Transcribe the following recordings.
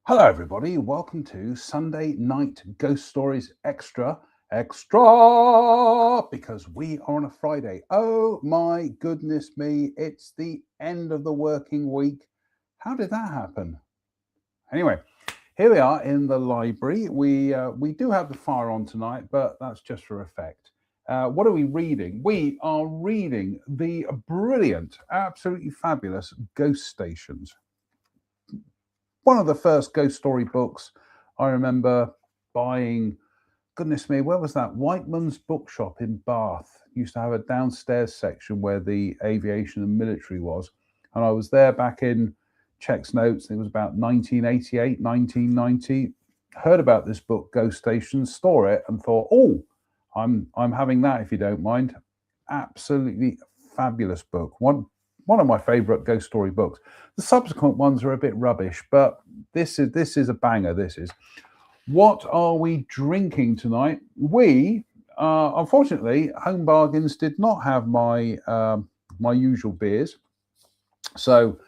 Hello, everybody. Welcome to Sunday Night Ghost Stories Extra, because we are on a Friday. Oh my goodness me, it's the end of the working week. How did that happen? Anyway, here we are in the library. We do have the fire on tonight, but that's just for effect. What are we reading? We are reading the brilliant, absolutely fabulous Ghost Stations. One of the first ghost story books I remember buying. Goodness me, where was that? Whiteman's Bookshop in Bath used to have a downstairs section where the aviation and military was. And I was there back in checks notes. It was about 1988, 1990. Heard about this book, Ghost Station, saw it and thought, oh, I'm having that if you don't mind. Absolutely fabulous book. One of my favorite ghost story books. The subsequent ones are a bit rubbish, but this is a banger. This is. What are we drinking tonight? We, unfortunately, Home Bargains did not have my usual beers, so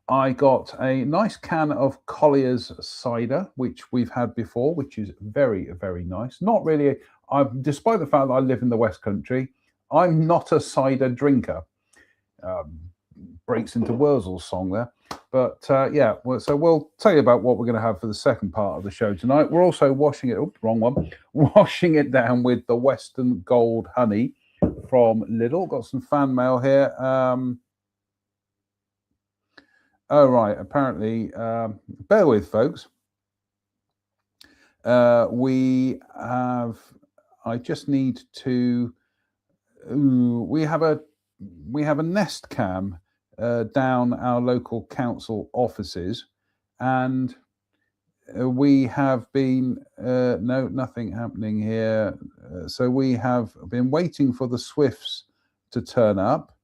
I got a nice can of Collier's cider, which we've had before, which is very, very nice. Not really. Despite the fact that I live in the West Country, I'm not a cider drinker. Um, Breaks into Wurzel's song there. But yeah, so we'll tell you about what we're going to have for the second part of the show tonight. We're also washing it, oops, wrong one, washing it down with the Western Gold Honey from Lidl. Got some fan mail here. Oh, right, apparently, bear with, folks. I just need to, we have a Nest Cam down our local council offices, and we have been no, nothing happening here. So we have been waiting for the Swifts to turn up,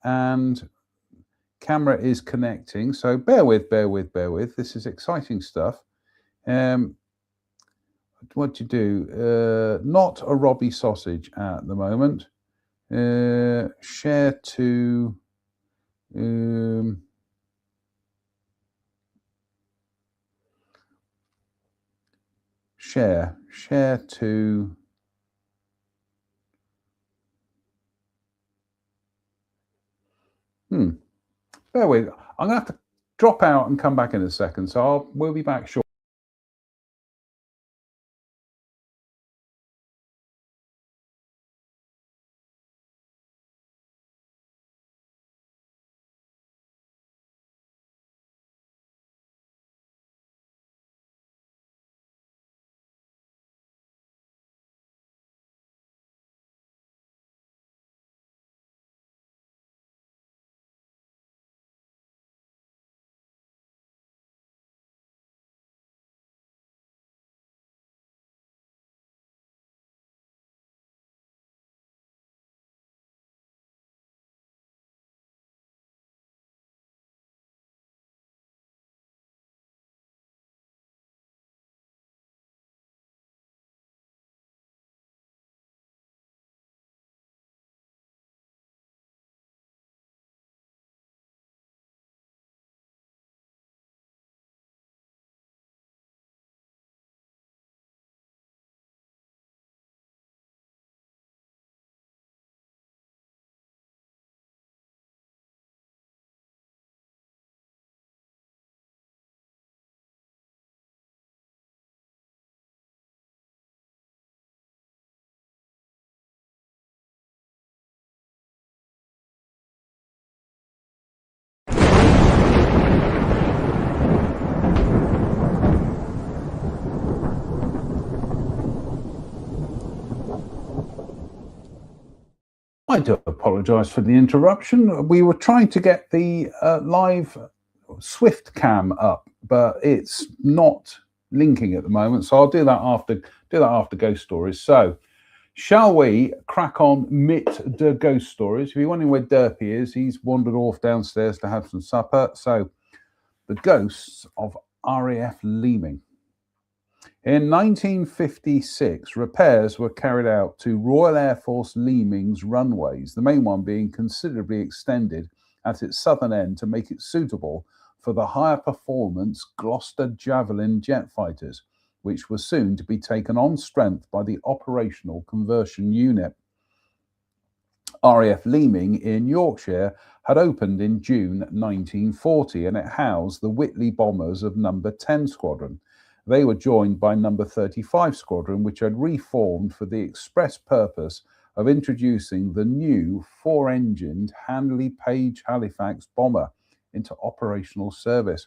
and camera is connecting. So bear with. This is exciting stuff. What do you do? Not a Robbie sausage at the moment. Share to. Share to. Bear with. I'm gonna have to drop out and come back in a second. So we'll be back shortly. I do apologise for the interruption. We were trying to get the live Swift cam up, but it's not linking at the moment. So I'll do that after Ghost Stories. So, shall we crack on mit the Ghost Stories? If you're wondering where Derpy is, he's wandered off downstairs to have some supper. So, the ghosts of RAF Leeming. In 1956, repairs were carried out to Royal Air Force Leeming's runways, the main one being considerably extended at its southern end to make it suitable for the higher performance Gloucester Javelin jet fighters, which were soon to be taken on strength by the Operational Conversion Unit. RAF Leeming in Yorkshire had opened in June 1940, and it housed the Whitley bombers of No. 10 Squadron. They were joined by No. 35 Squadron, which had reformed for the express purpose of introducing the new four-engined Handley Page Halifax bomber into operational service.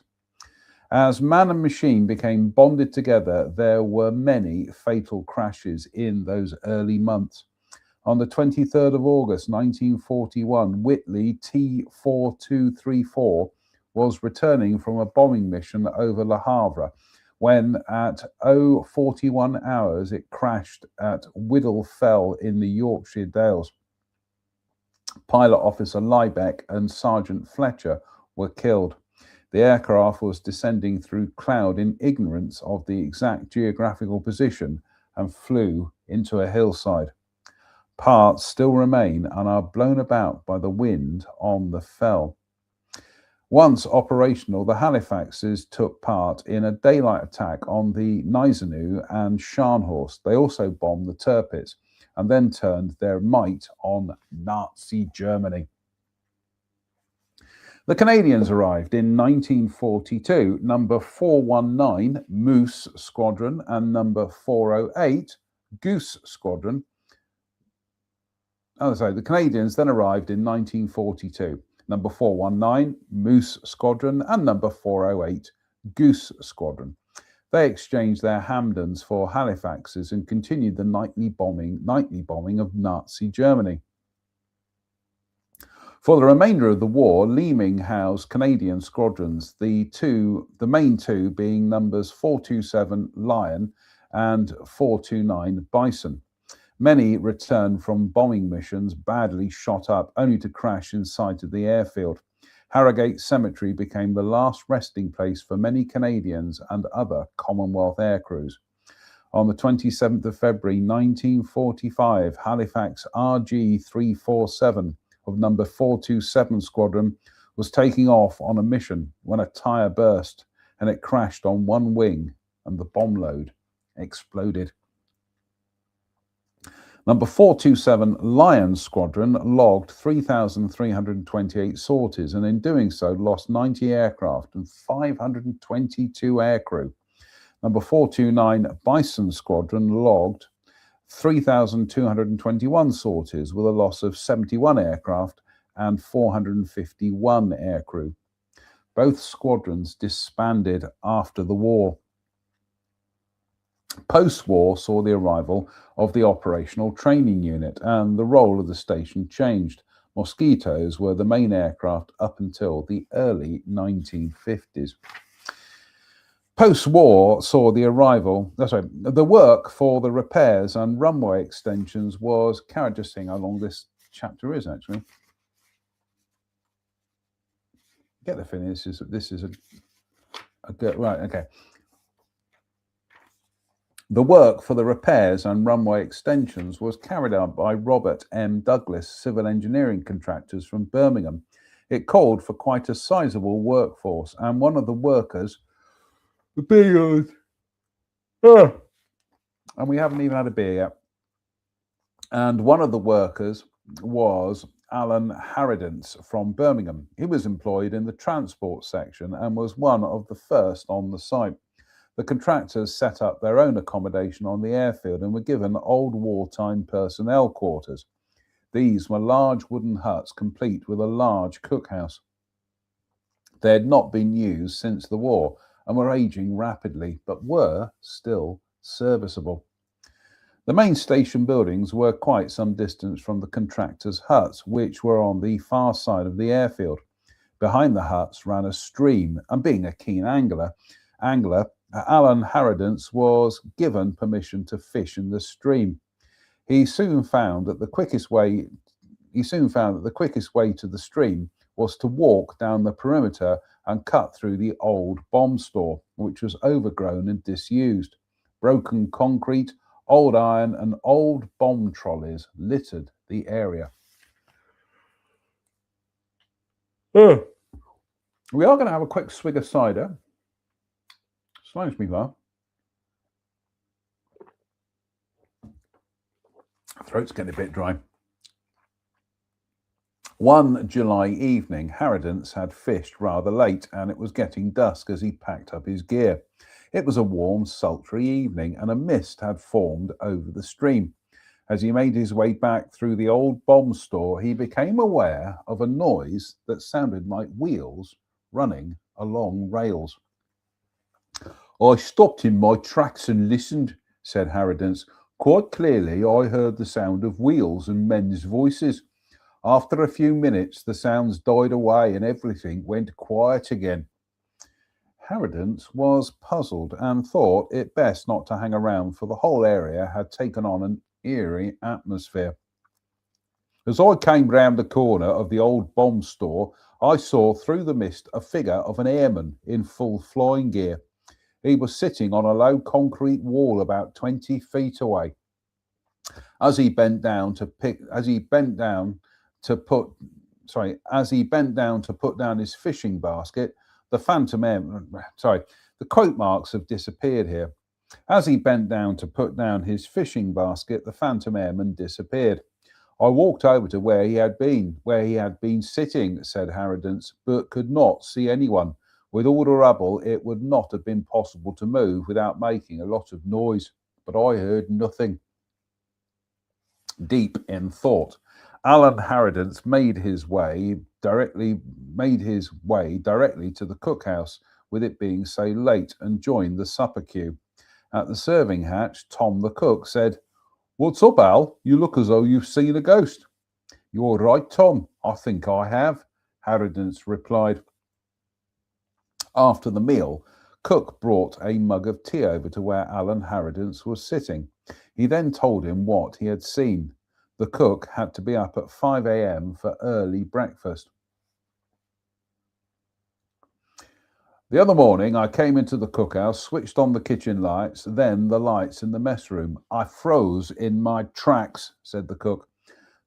As man and machine became bonded together, there were many fatal crashes in those early months. On the 23rd of August 1941, Whitley T-4234 was returning from a bombing mission over Le Havre when at 041 hours it crashed at Whittle Fell in the Yorkshire Dales. Pilot Officer Liebeck and Sergeant Fletcher were killed. The aircraft was descending through cloud in ignorance of the exact geographical position and flew into a hillside. Parts still remain and are blown about by the wind on the fell. Once operational, the Halifaxes took part in a daylight attack on the Gneisenau and Scharnhorst. They also bombed the Tirpitz and then turned their might on Nazi Germany. The Canadians arrived in 1942, number 419 Moose Squadron and number 408 Goose Squadron. The Canadians then arrived in 1942, number 419 Moose Squadron and number 408 Goose Squadron. They exchanged their Hamdens for Halifaxes and continued the nightly bombing of Nazi Germany. For the remainder of the war, Leeming housed Canadian squadrons, the main two being numbers 427 Lion and 429 Bison. Many returned from bombing missions badly shot up, only to crash in sight of the airfield. Harrogate Cemetery became the last resting place for many Canadians and other Commonwealth aircrews. On the 27th of February 1945, Halifax RG-347 of number 427 Squadron was taking off on a mission when a tyre burst and it crashed on one wing and the bomb load exploded. Number 427 Lion Squadron logged 3,328 sorties and in doing so lost 90 aircraft and 522 aircrew. Number 429 Bison Squadron logged 3,221 sorties with a loss of 71 aircraft and 451 aircrew. Both squadrons disbanded after the war. Post-war saw the arrival of the Operational Training Unit and the role of the station changed. Mosquitoes were the main aircraft up until the early 1950s. Post-war saw the work for the repairs and runway extensions was carried. Just seeing how long this chapter is actually. Get the feeling this is a good, right, okay. The work for the repairs and runway extensions was carried out by Robert M. Douglas Civil Engineering Contractors from Birmingham. It called for quite a sizable workforce, and one of the workers, and we haven't even had a beer yet, and one of the workers was Alan Harridance from Birmingham. He was employed in the transport section and was one of the first on the site. The contractors set up their own accommodation on the airfield and were given old wartime personnel quarters. These were large wooden huts complete with a large cookhouse. They had not been used since the war and were aging rapidly, but were still serviceable. The main station buildings were quite some distance from the contractors' huts, which were on the far side of the airfield. Behind the huts ran a stream, and being a keen angler, Alan Harridance was given permission to fish in the stream. He soon found that the quickest way to the stream was to walk down the perimeter and cut through the old bomb store, which was overgrown and disused. Broken concrete, old iron, and old bomb trolleys littered the area. Oh. We are going to have a quick swig of cider. Excuse me, though. Throat's getting a bit dry. One July evening, Harridance had fished rather late, and it was getting dusk as he packed up his gear. It was a warm, sultry evening, and a mist had formed over the stream. As he made his way back through the old bomb store, he became aware of a noise that sounded like wheels running along rails. I stopped in my tracks and listened, said Harridance. Quite clearly, I heard the sound of wheels and men's voices. After a few minutes, the sounds died away and everything went quiet again. Harridance was puzzled and thought it best not to hang around, for the whole area had taken on an eerie atmosphere. As I came round the corner of the old bomb store, I saw through the mist a figure of an airman in full flying gear. He was sitting on a low concrete wall about 20 feet away. As he bent down to put down his fishing basket, the phantom airman, the quote marks have disappeared here. As he bent down to put down his fishing basket, the phantom airman disappeared. I walked over to where he had been sitting, said Harridance, but could not see anyone. With all the rubble, it would not have been possible to move without making a lot of noise, but I heard nothing. Deep in thought, Alan Harridance made his way directly to the cookhouse, with it being so late, and joined the supper queue. At the serving hatch, Tom the cook said, "What's up, Al? You look as though you've seen a ghost." "You're right, Tom. I think I have," Harridance replied. After the meal, Cook brought a mug of tea over to where Alan Harridance was sitting. He then told him what he had seen. The cook had to be up at 5 a.m. for early breakfast. The other morning, I came into the cookhouse, switched on the kitchen lights, then the lights in the mess room. I froze in my tracks, said the cook.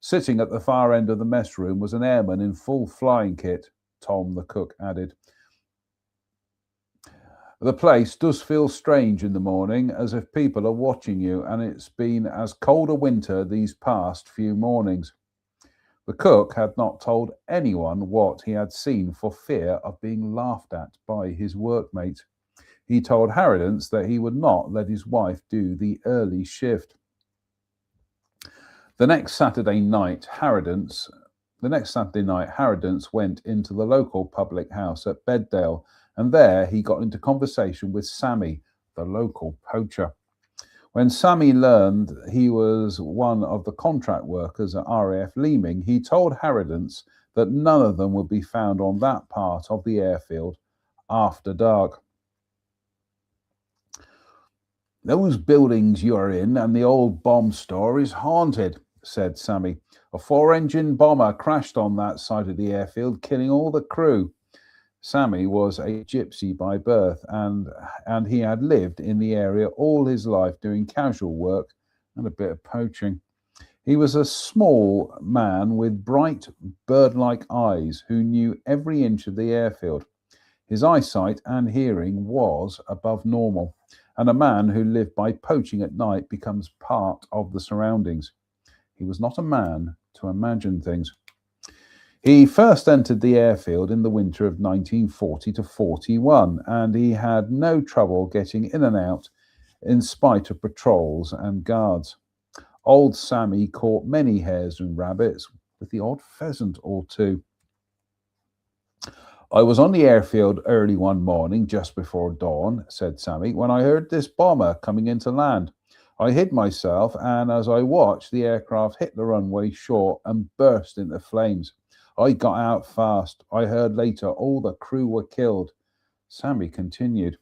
Sitting at the far end of the mess room was an airman in full flying kit, Tom the cook added. The place does feel strange in the morning, as if people are watching you, and it's been as cold a winter these past few mornings. The cook had not told anyone what he had seen for fear of being laughed at by his workmates. He told Harridance that he would not let his wife do the early shift. The next Saturday night, Harridance went into the local public house at Beddale, and there he got into conversation with Sammy, the local poacher. When Sammy learned he was one of the contract workers at RAF Leeming, he told Harridance that none of them would be found on that part of the airfield after dark. "Those buildings you're in and the old bomb store is haunted," said Sammy. "A 4-engine bomber crashed on that side of the airfield, killing all the crew." Sammy was a gypsy by birth, and he had lived in the area all his life, doing casual work and a bit of poaching. He was a small man with bright, bird-like eyes who knew every inch of the airfield. His eyesight and hearing was above normal, and a man who lived by poaching at night becomes part of the surroundings. He was not a man to imagine things. He first entered the airfield in the winter of 1940 to 41, and he had no trouble getting in and out in spite of patrols and guards. Old Sammy caught many hares and rabbits, with the odd pheasant or two. "I was on the airfield early one morning, just before dawn," said Sammy, "when I heard this bomber coming into land. I hid myself, and as I watched, the aircraft hit the runway short and burst into flames. I got out fast. I heard later all the crew were killed." Sammy continued,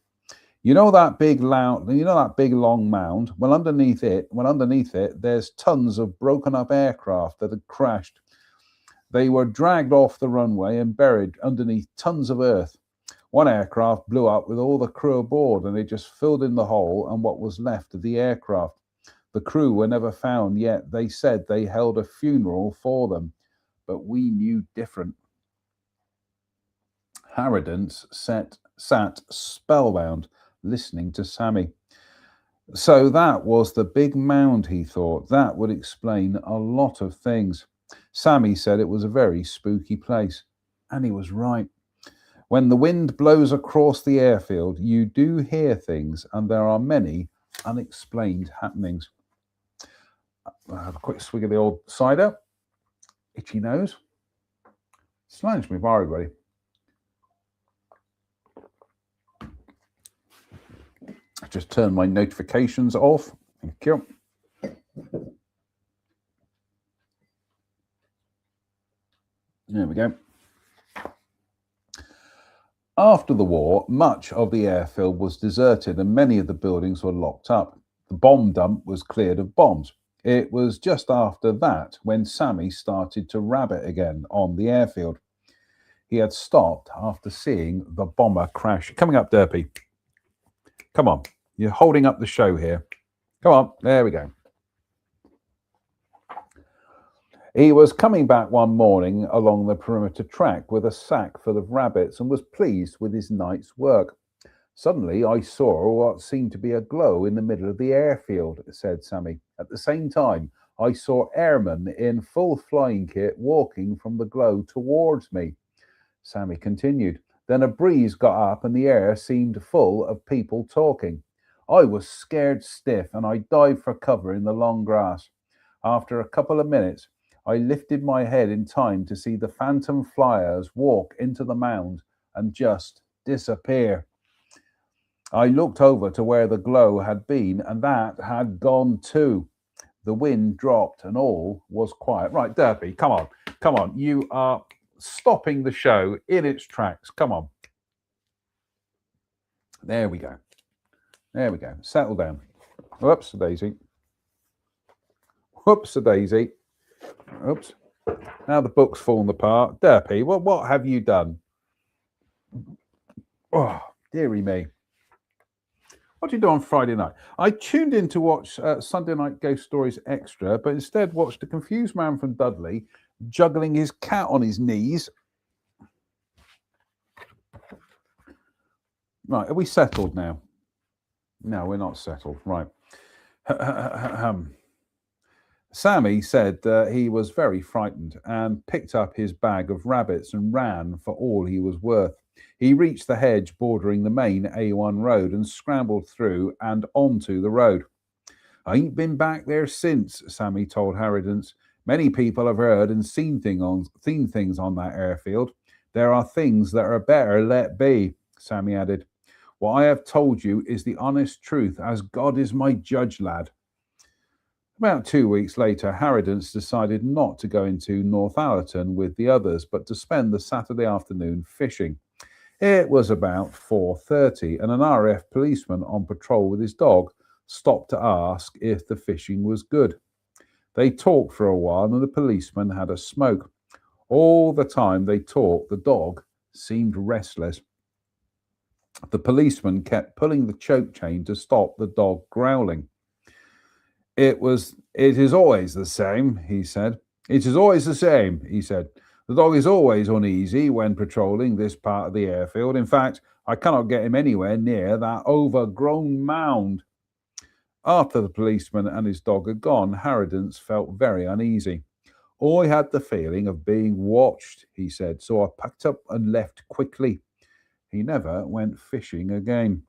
You know that big long mound? Well, underneath it, there's tons of broken up aircraft that had crashed. They were dragged off the runway and buried underneath tons of earth. One aircraft blew up with all the crew aboard, and it just filled in the hole and what was left of the aircraft. The crew were never found, yet they said they held a funeral for them. But we knew different. Harridance sat spellbound, listening to Sammy. So that was the big mound, he thought. That would explain a lot of things. Sammy said it was a very spooky place. And he was right. When the wind blows across the airfield, you do hear things, and there are many unexplained happenings. I'll have a quick swig of the old cider. Itchy nose. Slange me, everybody. Just turn my notifications off. Thank you. There we go. After the war, much of the airfield was deserted and many of the buildings were locked up. The bomb dump was cleared of bombs. It was just after that when Sammy started to rabbit again on the airfield. He had stopped after seeing the bomber crash. Coming up, Derpy. Come on. You're holding up the show here. Come on. There we go. He was coming back one morning along the perimeter track with a sack full of rabbits and was pleased with his night's work. Suddenly, I saw what seemed to be a glow in the middle of the airfield, said Sammy. At the same time, I saw airmen in full flying kit walking from the glow towards me. Sammy continued. Then a breeze got up and the air seemed full of people talking. I was scared stiff and I dived for cover in the long grass. After a couple of minutes, I lifted my head in time to see the phantom flyers walk into the mound and just disappear. I looked over to where the glow had been, and that had gone too. The wind dropped and all was quiet. Right, Derpy, come on, come on. You are stopping the show in its tracks. Come on. There we go. There we go. Settle down. Whoops, a daisy. Whoops, a daisy. Oops. Now the book's fallen apart. Derpy, what have you done? Oh, dearie me. What did you do on Friday night? I tuned in to watch Sunday Night Ghost Stories Extra, but instead watched a confused man from Dudley juggling his cat on his knees. Right, are we settled now? No, we're not settled. Right. Sammy said he was very frightened and picked up his bag of rabbits and ran for all he was worth. He reached the hedge bordering the main A1 road and scrambled through and onto the road. I ain't been back there since, Sammy told Harridance. Many people have heard and seen things on that airfield. There are things that are better let be, Sammy added. What I have told you is the honest truth, as God is my judge, lad. About 2 weeks later, Harridance decided not to go into Northallerton with the others, but to spend the Saturday afternoon fishing. It was about 4:30, and an RAF policeman on patrol with his dog stopped to ask if the fishing was good. They talked for a while, and the policeman had a smoke. All the time they talked, the dog seemed restless. The policeman kept pulling the choke chain to stop the dog growling. It is always the same, he said. It is always the same, he said. The dog is always uneasy when patrolling this part of the airfield. In fact, I cannot get him anywhere near that overgrown mound. After the policeman and his dog had gone, Harridance felt very uneasy. I had the feeling of being watched, he said, so I packed up and left quickly. He never went fishing again.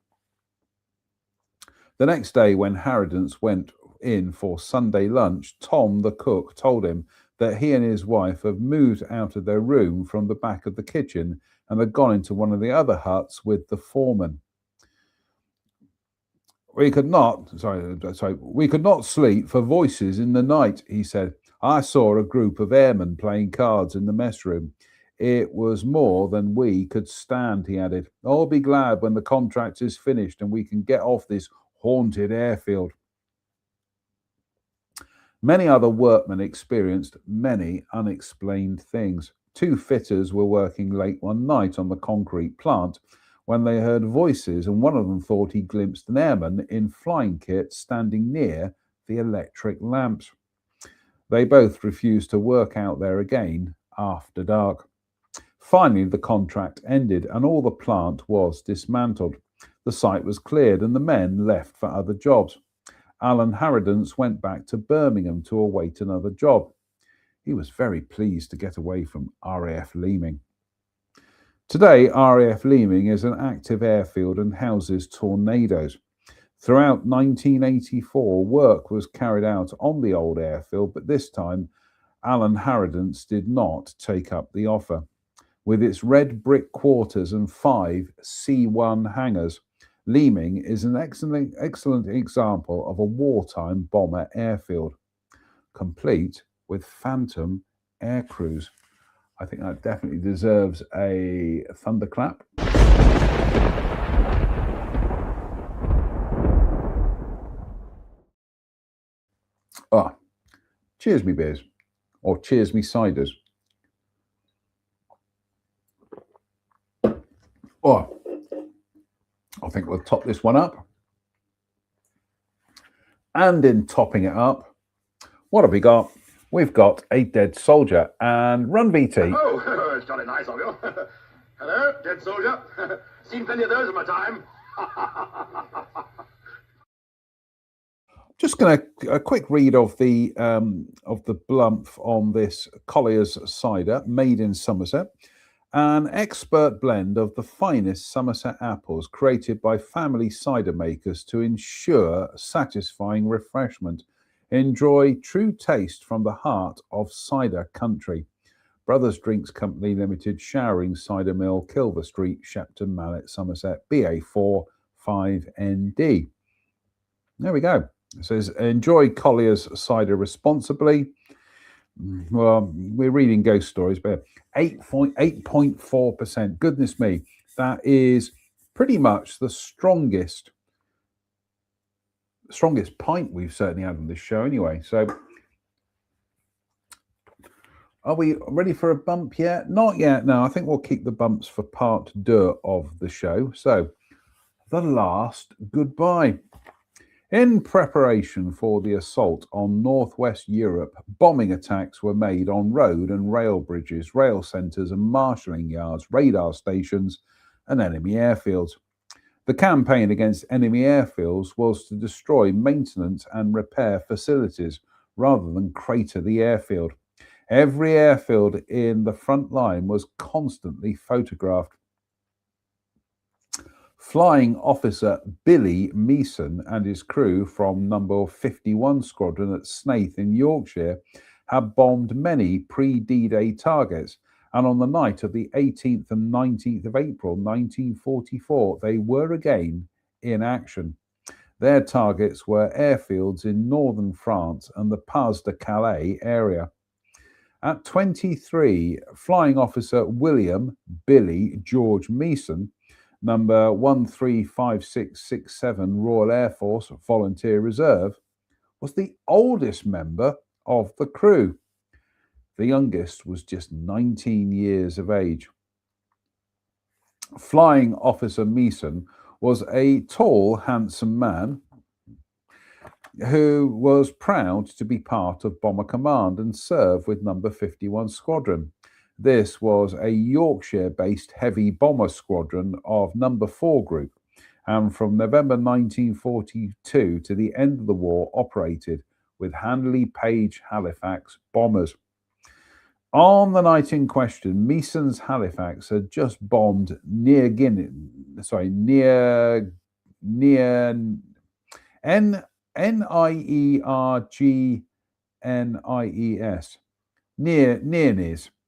The next day, when Harridance went in for Sunday lunch, Tom, the cook, told him that he and his wife had moved out of their room from the back of the kitchen and had gone into one of the other huts with the foreman. We could not sleep for voices in the night, he said. I saw a group of airmen playing cards in the mess room. It was more than we could stand, he added. I'll be glad when the contract is finished and we can get off this haunted airfield. Many other workmen experienced many unexplained things. 2 fitters were working late one night on the concrete plant when they heard voices, and one of them thought he glimpsed an airman in flying kit standing near the electric lamps. They both refused to work out there again after dark. Finally, the contract ended and all the plant was dismantled. The site was cleared and the men left for other jobs. Alan Harridance went back to Birmingham to await another job. He was very pleased to get away from RAF Leeming. Today, RAF Leeming is an active airfield and houses Tornadoes. Throughout 1984, work was carried out on the old airfield, but this time Alan Harridance did not take up the offer. With its red brick quarters and 5 C-1 hangars, Leeming is an excellent example of a wartime bomber airfield, complete with Phantom air crews. I think that definitely deserves a thunderclap. Cheers me beers, or cheers me ciders. I think we'll top this one up. And in topping it up, what have we got? We've got a dead soldier and Run VT. Oh, it's jolly nice of you. Hello, dead soldier. Seen plenty of those in my time. Just going to a quick read of the blumph on this Collier's cider, made in Somerset. An expert blend of the finest Somerset apples created by family cider makers to ensure satisfying refreshment. Enjoy true taste from the heart of cider country. Brothers Drinks Company Limited, Showering Cider Mill, Kilver Street, Shepton Mallet, Somerset, BA4 5ND. There we go. It says, enjoy Collier's cider responsibly. Well, we're reading ghost stories, but 8.4%. Goodness me, that is pretty much the strongest pint we've certainly had on this show anyway. So are we ready for a bump yet? Not yet. No, I think we'll keep the bumps for part 2 of the show. So the last goodbye. In preparation for the assault on northwest Europe, bombing attacks were made on road and rail bridges, rail centres and marshalling yards, radar stations and enemy airfields. The campaign against enemy airfields was to destroy maintenance and repair facilities rather than crater the airfield. Every airfield in the front line was constantly photographed. Flying Officer Billy Meeson and his crew from number 51 Squadron at Snaith in Yorkshire had bombed many pre-D-Day targets, and on the night of the 18th and 19th of April 1944, they were again in action. Their targets were airfields in northern France and the Pas de Calais area. At 23, Flying Officer William Billy George Meeson, number 135667 Royal Air Force Volunteer Reserve, was the oldest member of the crew. The youngest was just 19 years of age. Flying Officer Meeson was a tall, handsome man who was proud to be part of Bomber Command and serve with number 51 Squadron. This was a Yorkshire-based heavy bomber squadron of number 4 Group, and from November 1942 to the end of the war operated with Handley Page Halifax bombers. On the night in question, Meeson's Halifax had just bombed Nieres,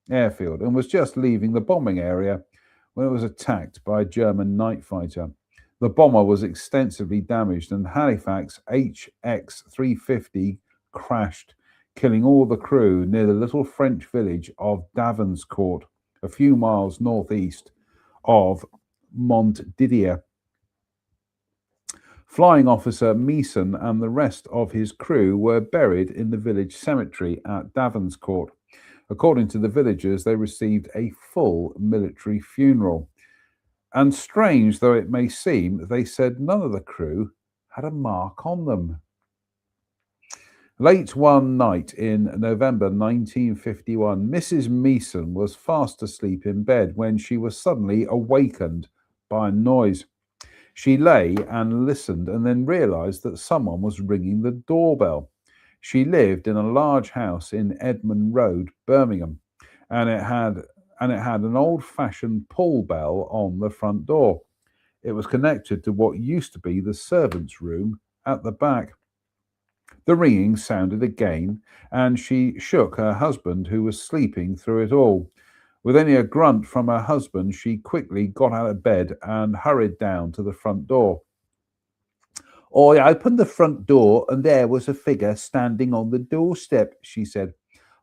airfield, and was just leaving the bombing area when it was attacked by a German night fighter. The bomber was extensively damaged and Halifax HX-350 crashed, killing all the crew near the little French village of Davenscourt, a few miles northeast of Montdidier. Flying Officer Meeson and the rest of his crew were buried in the village cemetery at Davenscourt. According to the villagers, they received a full military funeral. And strange though it may seem, they said none of the crew had a mark on them. Late one night in November 1951, Mrs. Meeson was fast asleep in bed when she was suddenly awakened by a noise. She lay and listened and then realized that someone was ringing the doorbell. She lived in a large house in Edmund Road, Birmingham, and it had an old-fashioned pull bell on the front door. It was connected to what used to be the servants' room at the back. The ringing sounded again, and she shook her husband, who was sleeping through it all. With only a grunt from her husband, she quickly got out of bed and hurried down to the front door. I opened the front door, and there was a figure standing on the doorstep, she said.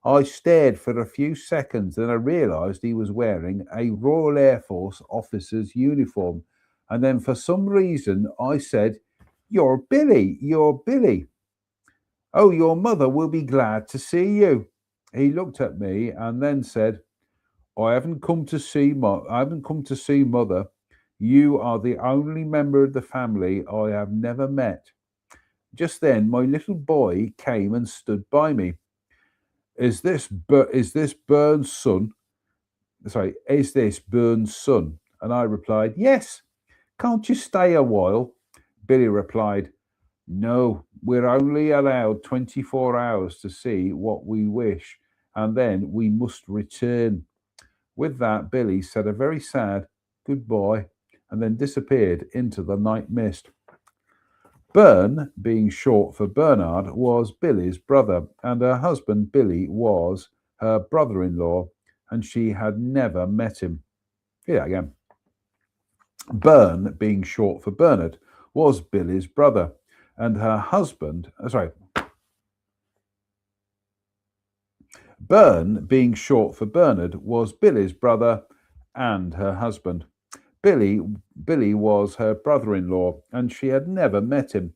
I stared for a few seconds, then I realized he was wearing a Royal Air Force officer's uniform. And then for some reason, I said, You're Billy, you're Billy. Oh, your mother will be glad to see you. He looked at me and then said, I haven't come to see mother. You are the only member of the family I have never met. Just then, my little boy came and stood by me. Is this Burns' son? Sorry, is this Burns' son? And I replied, Yes. Can't you stay a while? Billy replied, No, we're only allowed 24 hours to see what we wish, and then we must return. With that, Billy said a very sad goodbye and then disappeared into the night mist. Bern, being short for Bernard, was Billy's brother, and her husband Billy was her brother-in-law, and she had never met him. Here again. Bern, being short for Bernard, was Billy's brother, and her husband, Bern, being short for Bernard, was Billy's brother and her husband. Billy was her brother-in-law, and she had never met him.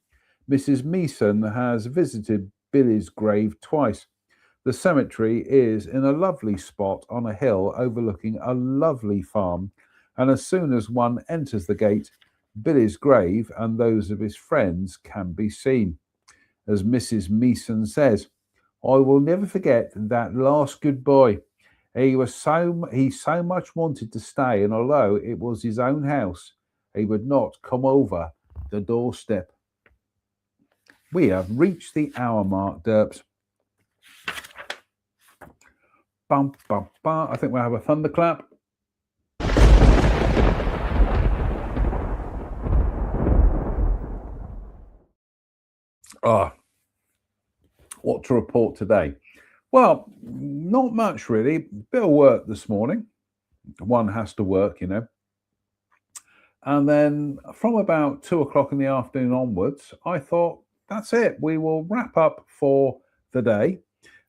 Mrs. Meeson has visited Billy's grave twice. The cemetery is in a lovely spot on a hill overlooking a lovely farm, and as soon as one enters the gate, Billy's grave and those of his friends can be seen. As Mrs. Meeson says, I will never forget that last goodbye. He so much wanted to stay, and although it was his own house, he would not come over the doorstep. We have reached the hour mark, Derps. Bum, bum, bum. I think we'll have a thunderclap. What to report today? Well, not much really. Bit of work this morning. One has to work, you know. And then from about 2:00 in the afternoon onwards, I thought, that's it. We will wrap up for the day.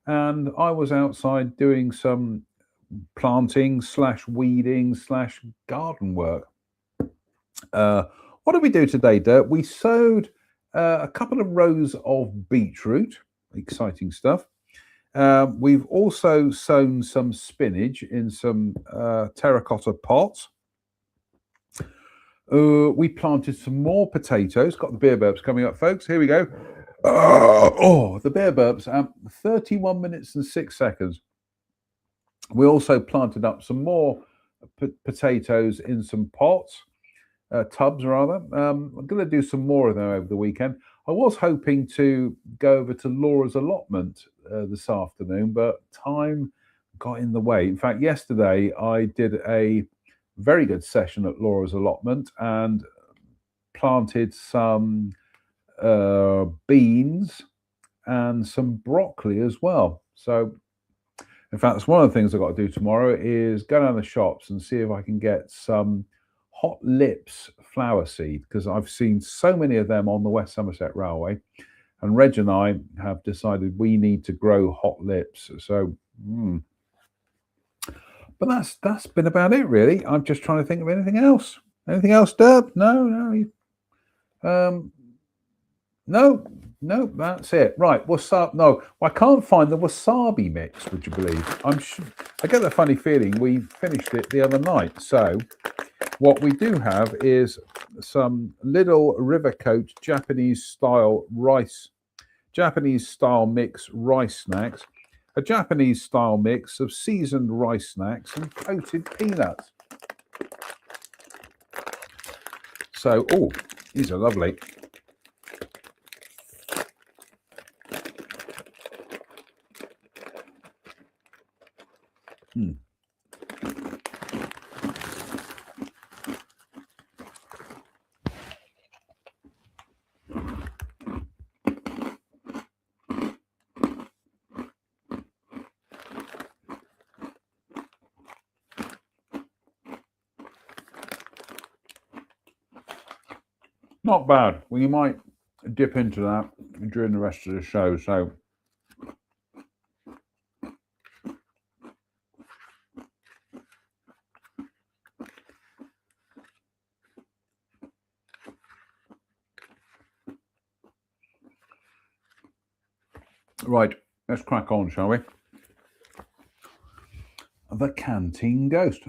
And I was outside doing some planting / weeding / garden work. What did we do today, Dirk? We sowed a couple of rows of beetroot. Exciting stuff. We've also sown some spinach in some terracotta pots. We planted some more potatoes. Got the beer burps coming up, folks. Here we go. The beer burps. 31 minutes and 6 seconds. We also planted up some more potatoes in some pots, tubs rather. I'm going to do some more of them over the weekend. I was hoping to go over to Laura's allotment this afternoon, but time got in the way. In fact, yesterday I did a very good session at Laura's allotment and planted some beans and some broccoli as well. So, in fact, that's one of the things I've got to do tomorrow is go down the shops and see if I can get some Hot Lips flower seed, because I've seen so many of them on the West Somerset Railway, and Reg and I have decided we need to grow Hot Lips. So, but that's been about it really. I'm just trying to think of anything else. Anything else, Derb? No. No, that's it. Right, wasabi. No, I can't find the wasabi mix. Would you believe? I get the funny feeling we finished it the other night. So, what we do have is some little Rivercote Japanese style rice Japanese-style mix rice snacks. A Japanese-style mix of seasoned rice snacks and coated peanuts. So, oh, these are lovely. Not bad. Well, you might dip into that during the rest of the show. So, right, let's crack on, shall we? The Canteen Ghost.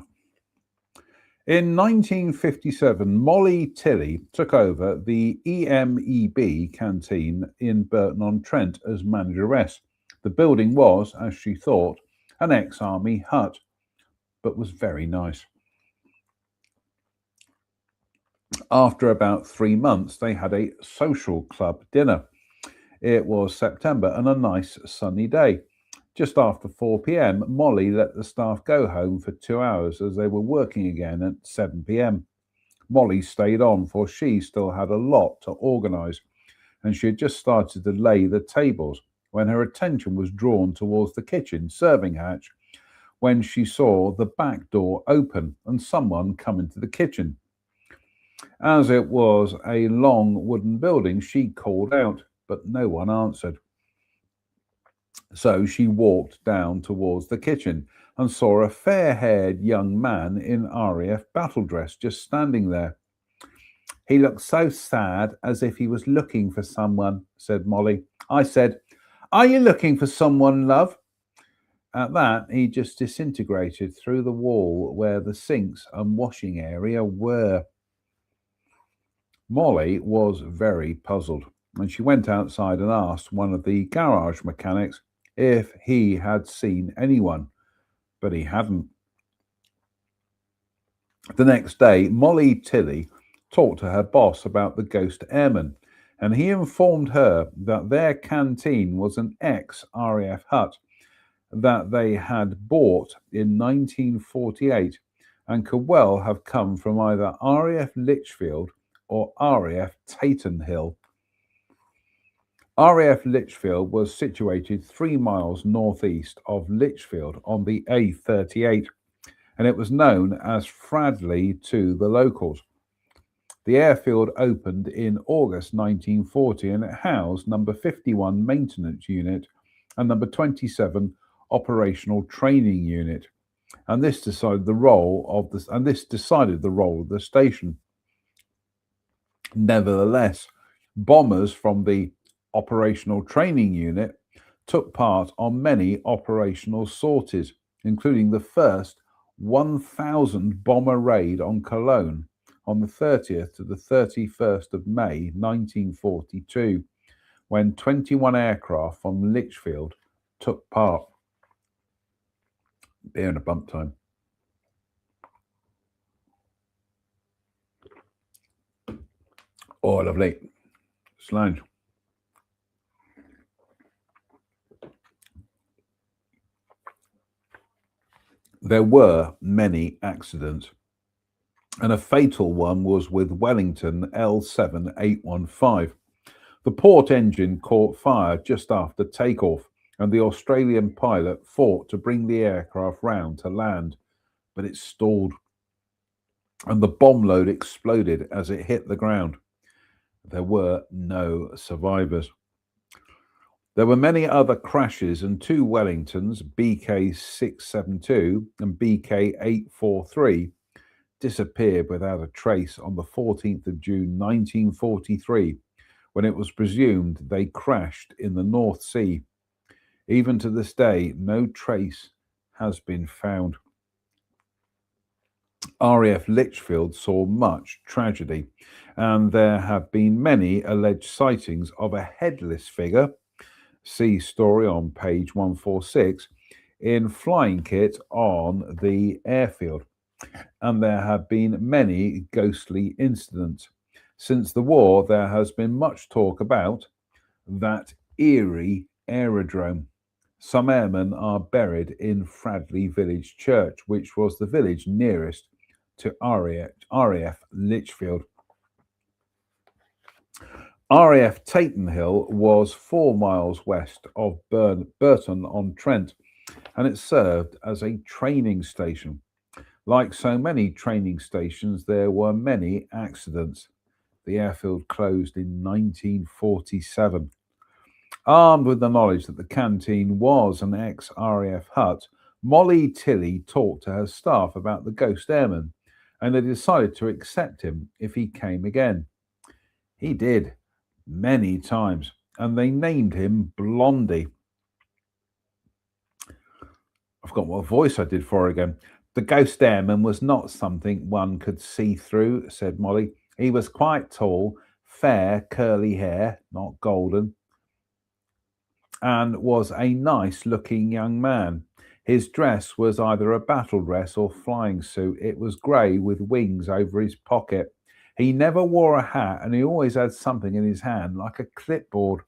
In 1957, Molly Tilley took over the EMEB canteen in Burton-on-Trent as manageress. The building was, as she thought, an ex-army hut, but was very nice. After about 3 months, they had a social club dinner. It was September and a nice sunny day. Just after 4 p.m, Molly let the staff go home for 2 hours as they were working again at 7 p.m. Molly stayed on, for she still had a lot to organise, and she had just started to lay the tables when her attention was drawn towards the kitchen serving hatch when she saw the back door open and someone come into the kitchen. As it was a long wooden building, she called out, but no one answered. So she walked down towards the kitchen and saw a fair-haired young man in RAF battle dress just standing there. He looked so sad, as if he was looking for someone, said Molly. I said, "Are you looking for someone, love?" At that, he just disintegrated through the wall where the sinks and washing area were. Molly was very puzzled, and she went outside and asked one of the garage mechanics if he had seen anyone, but he hadn't. The next day, Molly Tilley talked to her boss about the ghost airman, and he informed her that their canteen was an ex-RAF hut that they had bought in 1948 and could well have come from either RAF Lichfield or RAF Taton Hill. RAF Lichfield was situated 3 miles northeast of Lichfield on the A38, and it was known as Fradley to the locals. The airfield opened in August 1940, and it housed number 51 Maintenance Unit and number 27 Operational Training Unit, and this decided the role of the station. Nevertheless, bombers from the Operational Training Unit took part on many operational sorties, including the first 1,000 bomber raid on Cologne on the 30th to the 31st of May 1942, when 21 aircraft from Lichfield took part. Beer and a bump time. Oh, lovely. Slange. There were many accidents, and a fatal one was with Wellington L7815. The port engine caught fire just after takeoff, and the Australian pilot fought to bring the aircraft round to land, but it stalled, and the bomb load exploded as it hit the ground. There were no survivors. There were many other crashes, and 2 Wellingtons, BK672 and BK843, disappeared without a trace on the 14th of June 1943, when it was presumed they crashed in the North Sea. Even to this day, no trace has been found. RAF Lichfield saw much tragedy, and there have been many alleged sightings of a headless figure See story on page 146 in Flying Kit on the airfield. And there have been many ghostly incidents. Since the war, there has been much talk about that eerie aerodrome. Some airmen are buried in Fradley Village Church, which was the village nearest to RAF Lichfield. RAF Tatenhill was 4 miles west of Burton-on-Trent, and it served as a training station. Like so many training stations, there were many accidents. The airfield closed in 1947. Armed with the knowledge that the canteen was an ex-RAF hut, Molly Tilley talked to her staff about the ghost airman, and they decided to accept him if he came again. He did, many times, and they named him Blondie. I forgot what voice I did for her again. The ghost airman was not something one could see through, said Molly. He was quite tall, fair, curly hair, not golden, and was a nice-looking young man. His dress was either a battle dress or flying suit. It was grey with wings over his pocket. He never wore a hat, and he always had something in his hand, like a clipboard.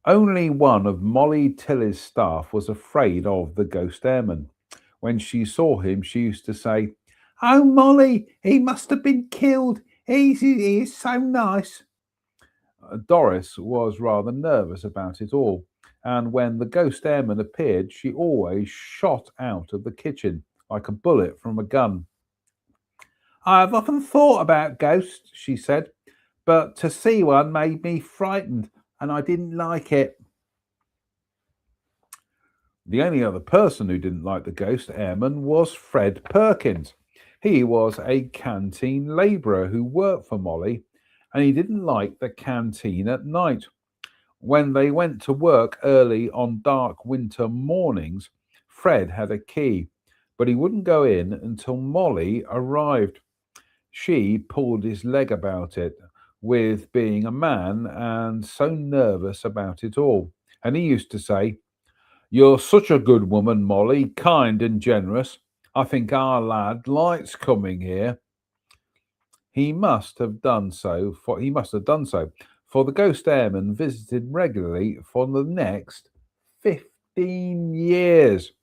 Only one of Molly Tilley's staff was afraid of the ghost airman. When she saw him, she used to say, "Oh, Molly, he must have been killed. He is so nice." Doris was rather nervous about it all, and when the ghost airman appeared, she always shot out of the kitchen like a bullet from a gun. "I have often thought about ghosts," she said, "but to see one made me frightened, and I didn't like it." The only other person who didn't like the ghost airman was Fred Perkins. He was a canteen labourer who worked for Molly, and he didn't like the canteen at night. When they went to work early on dark winter mornings, Fred had a key, but he wouldn't go in until Molly arrived. She pulled his leg about it, with being a man and so nervous about it all. And he used to say, "You're such a good woman, Molly, kind and generous. I think our lad likes coming here." He must have done so, for the ghost airman visited regularly for the next 15 years.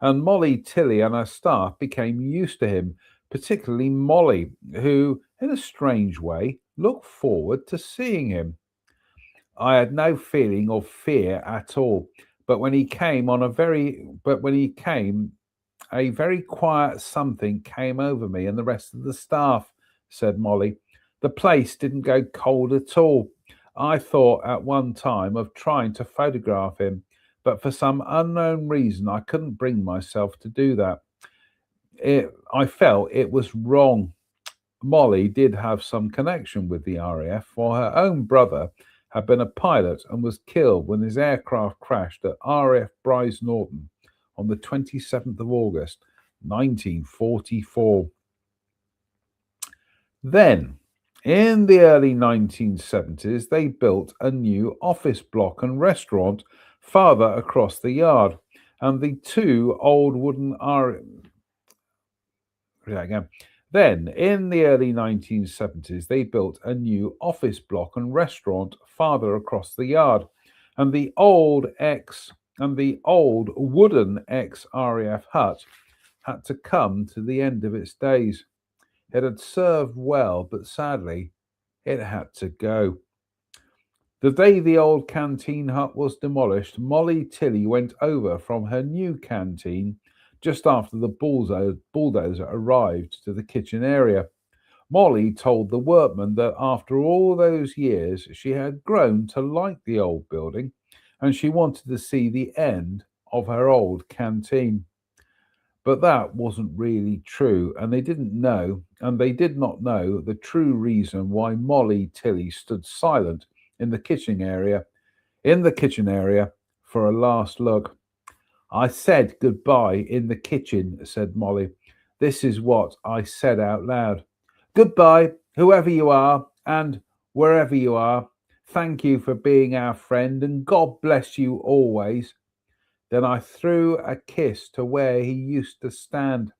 And Molly Tilley and her staff became used to him, particularly Molly, who, in a strange way, looked forward to seeing him. I had no feeling of fear at all, but when he came, a very quiet something came over me and the rest of the staff, said Molly. The place didn't go cold at all. I thought at one time of trying to photograph him, but for some unknown reason, I couldn't bring myself to do that. I felt it was wrong. Molly did have some connection with the RAF, for her own brother had been a pilot and was killed when his aircraft crashed at RAF Brize Norton on the 27th of August, 1944. Then, in the early 1970s, they built a new office block and restaurant farther across the yard, and the two old wooden Then, in the early 1970s, they built a new office block and restaurant farther across the yard, and the old wooden ex-RAF hut had to come to the end of its days. It had served well, but sadly, it had to go. The day the old canteen hut was demolished, Molly Tilley went over from her new canteen just after the bulldozer arrived to the kitchen area. Molly told the workmen that after all those years, she had grown to like the old building and she wanted to see the end of her old canteen. But that wasn't really true, and they did not know the true reason why Molly Tilley stood silent in the kitchen area for a last look. "I said goodbye in the kitchen," said Molly. "This is what I said out loud. Goodbye, whoever you are and wherever you are. Thank you for being our friend, and God bless you always. Then I threw a kiss to where he used to stand.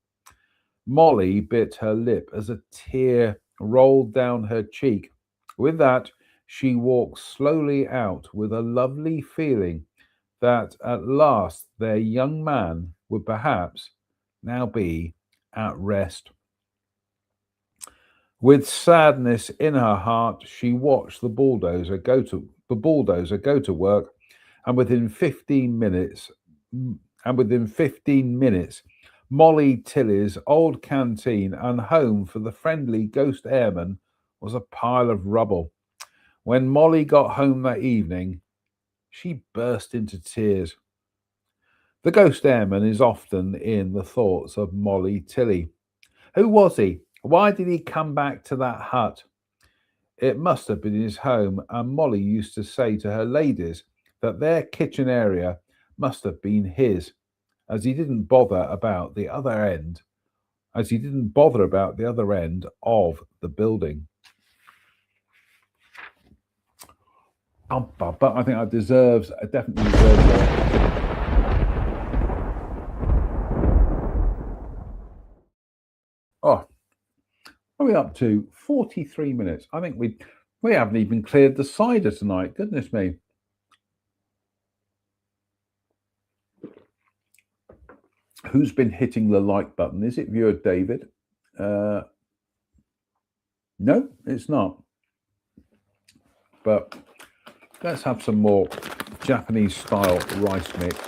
Molly bit her lip as a tear rolled down her cheek. With that, she walked slowly out with a lovely feeling that at last their young man would perhaps now be at rest. With sadness in her heart, she watched the bulldozer go to work, and within 15 minutes, Molly Tilly's old canteen and home for the friendly ghost airman was a pile of rubble. When Molly got home that evening, she burst into tears. The ghost airman is often in the thoughts of Molly Tilly. Who was he? Why did he come back to that hut? It must have been his home, and Molly used to say to her ladies that their kitchen area must have been his, as he didn't bother about the other end, of the building. But I think that definitely deserves a. Oh, are we up to 43 minutes? I think we haven't even cleared the cider tonight. Goodness me. Who's been hitting the like button? Is it viewer David? No, it's not. But let's have some more Japanese style rice mix.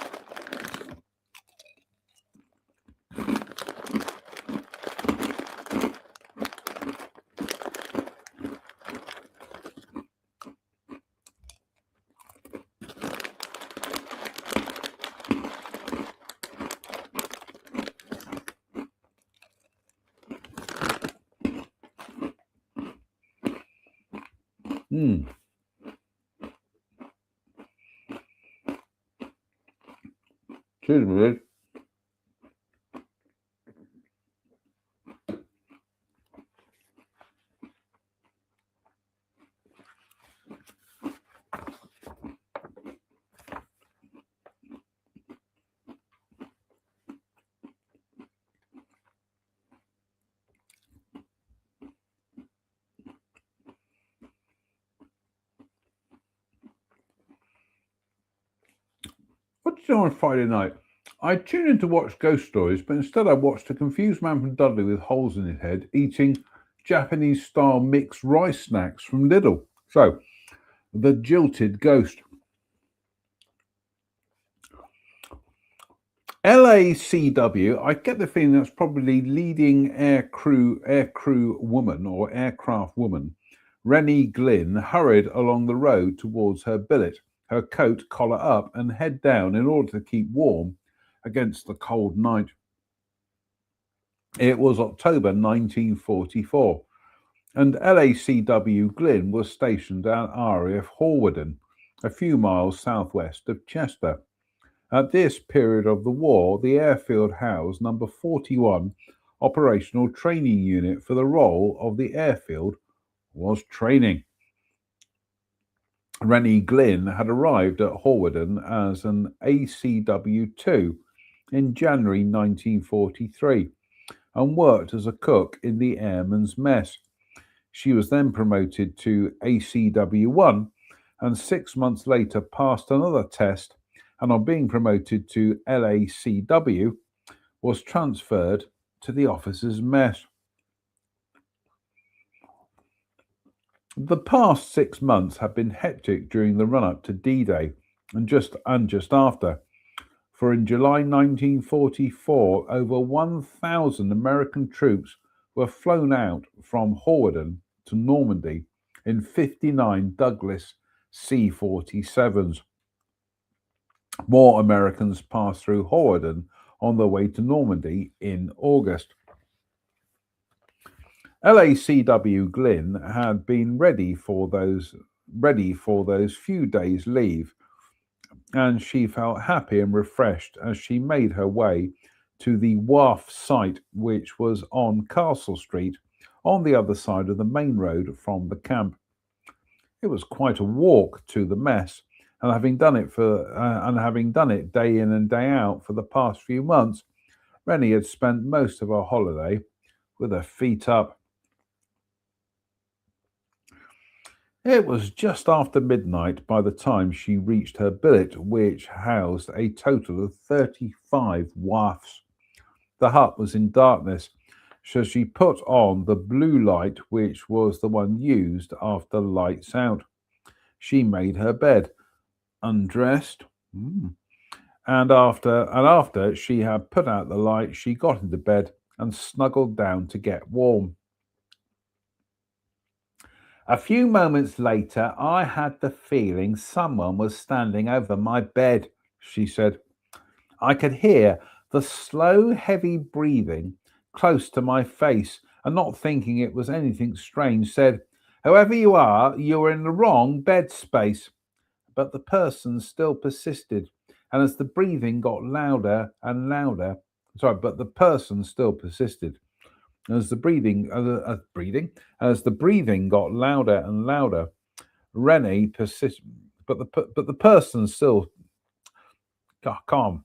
Cheers, me. What did you do on Friday night? I tuned in to watch ghost stories, but instead I watched a confused man from Dudley with holes in his head eating Japanese style mixed rice snacks from Lidl. So, the jilted ghost. LACW, I get the feeling that's probably leading aircrew woman or aircraft woman. Rennie Glynn hurried along the road towards her billet, her coat collar up and head down in order to keep warm against the cold night. It was October 1944, and LACW Glynn was stationed at RAF Hawarden, a few miles southwest of Chester. At this period of the war, the airfield housed number 41 operational training unit for the role of the airfield was training. Rennie Glynn had arrived at Hawarden as an ACW-2 in January 1943 and worked as a cook in the airman's mess. She was then promoted to ACW-1 and 6 months later passed another test, and on being promoted to LACW was transferred to the officers' mess. The past 6 months have been hectic during the run-up to D-Day and just after. For in July 1944, over 1,000 American troops were flown out from Hawarden to Normandy in 59 Douglas C-47s. More Americans passed through Hawarden on their way to Normandy in August. LACW Glynn had been ready for those few days' leave, and she felt happy and refreshed as she made her way to the WAF site, which was on Castle Street on the other side of the main road from the camp. It was quite a walk to the mess, and having done it day in and day out for the past few months, Rennie had spent most of her holiday with her feet up. It was just after midnight by the time she reached her billet, which housed a total of 35 wafts. The hut was in darkness, so she put on the blue light, which was the one used after lights out. She made her bed, undressed, and after she had put out the light, she got into bed and snuggled down to get warm. A few moments later, I had the feeling someone was standing over my bed, she said. I could hear the slow, heavy breathing close to my face, and not thinking it was anything strange, said, "Whoever you are in the wrong bed space." But the person still persisted, and as the breathing got louder and louder, but the person still persisted. As the breathing got louder and louder, Rennie persisted, but the person still calm.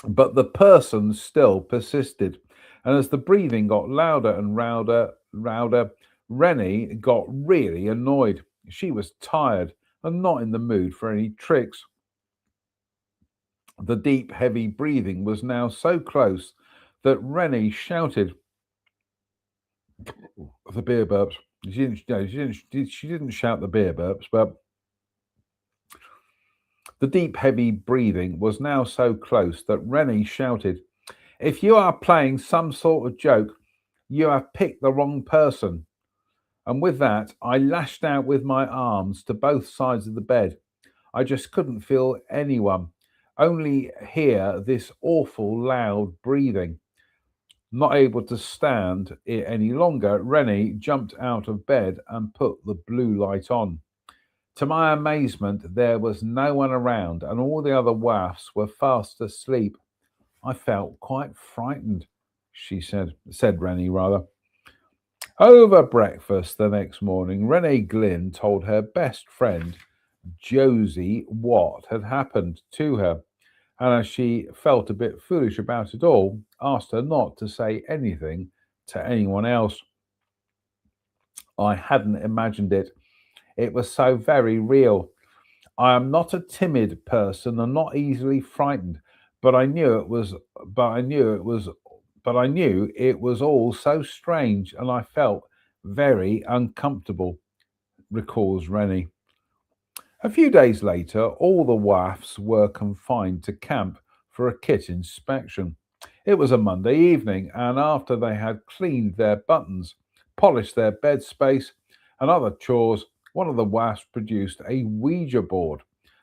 But the person still persisted, and as the breathing got louder and louder, Rennie got really annoyed. She was tired and not in the mood for any tricks. The deep, heavy breathing was now so close that Rennie shouted. The beer burps. She didn't shout the beer burps, but the deep, heavy breathing was now so close that Rennie shouted, "If you are playing some sort of joke, you have picked the wrong person." And with that, I lashed out with my arms to both sides of the bed. I just couldn't feel anyone, only hear this awful loud breathing. Not able to stand it any longer, Rennie jumped out of bed and put the blue light on. To my amazement, there was no one around, and all the other wafts were fast asleep. I felt quite frightened, said Rennie rather. Over breakfast the next morning, Renee Glynn told her best friend, Josie, what had happened to her, and as she felt a bit foolish about it all, asked her not to say anything to anyone else. I hadn't imagined it. It was so very real. I am not a timid person and not easily frightened, but I knew it was but I knew it was all so strange and I felt very uncomfortable, recalls Rennie. A few days later, all the wafts were confined to camp for a kit inspection. It was a Monday evening, and after they had cleaned their buttons, polished their bed space, and other chores, one of the wafts produced a Ouija board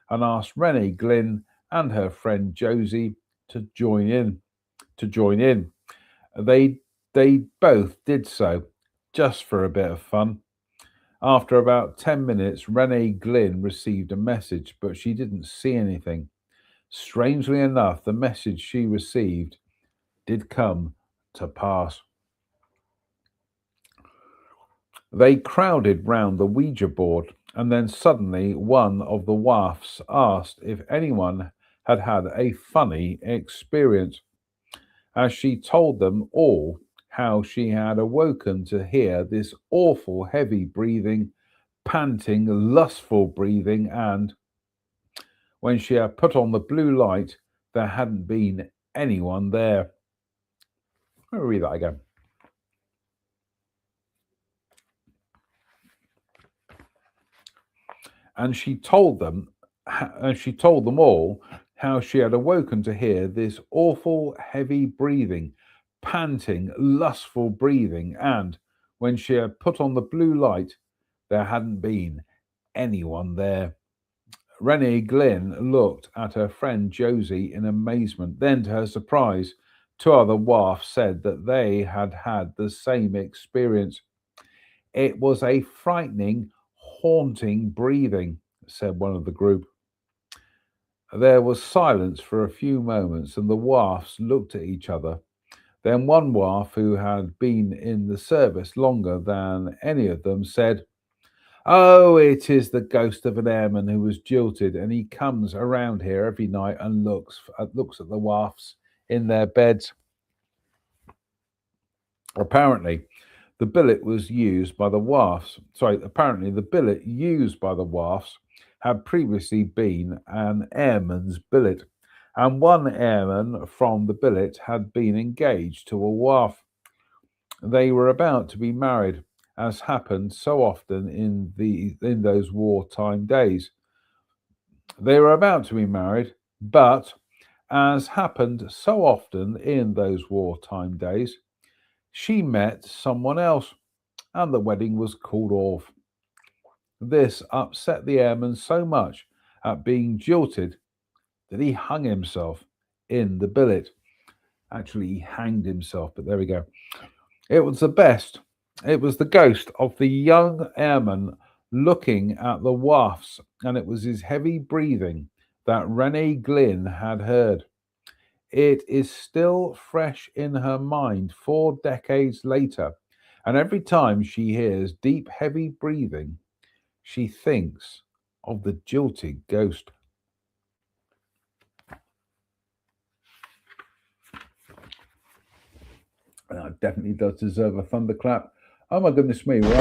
and asked Rennie Glynn and her friend Josie to join in. They both did so, just for a bit of fun. After about 10 minutes, Renee Glynn received a message, but she didn't see anything. Strangely enough, the message she received did come to pass. They crowded round the Ouija board, and then suddenly one of the wafts asked if anyone had had a funny experience. As she told them all how she had awoken to hear this awful heavy breathing, panting, lustful breathing, and when she had put on the blue light, there hadn't been anyone there. I'll read that again. And she told them all how she had awoken to hear this awful heavy breathing, panting, lustful breathing, and when she had put on the blue light, there hadn't been anyone there. Renee Glynn looked at her friend Josie in amazement. Then, to her surprise, two other wafts said that they had had the same experience. It was a frightening, haunting breathing, said one of the group. There was silence for a few moments, and the wafts looked at each other. Then one waft, who had been in the service longer than any of them, said, Oh, it is the ghost of an airman who was jilted, and he comes around here every night and looks at the wafts in their beds. Apparently, the billet was used by the wafts. Sorry, apparently the billet used by the wafts had previously been an airman's billet, and one airman from the billet had been engaged to a waft. They were about to be married, as happened so often in those wartime days. They were about to be married, but as happened so often in those wartime days, she met someone else, and the wedding was called off. This upset the airman so much at being jilted that he hung himself in the billet. Actually, he hanged himself, but there we go. It was the best. It was the ghost of the young airman looking at the wafts, and it was his heavy breathing that Renee Glynn had heard. It is still fresh in her mind 4 decades later, and every time she hears deep, heavy breathing, she thinks of the jilted ghost. That definitely does deserve a thunderclap. Oh my goodness me, we're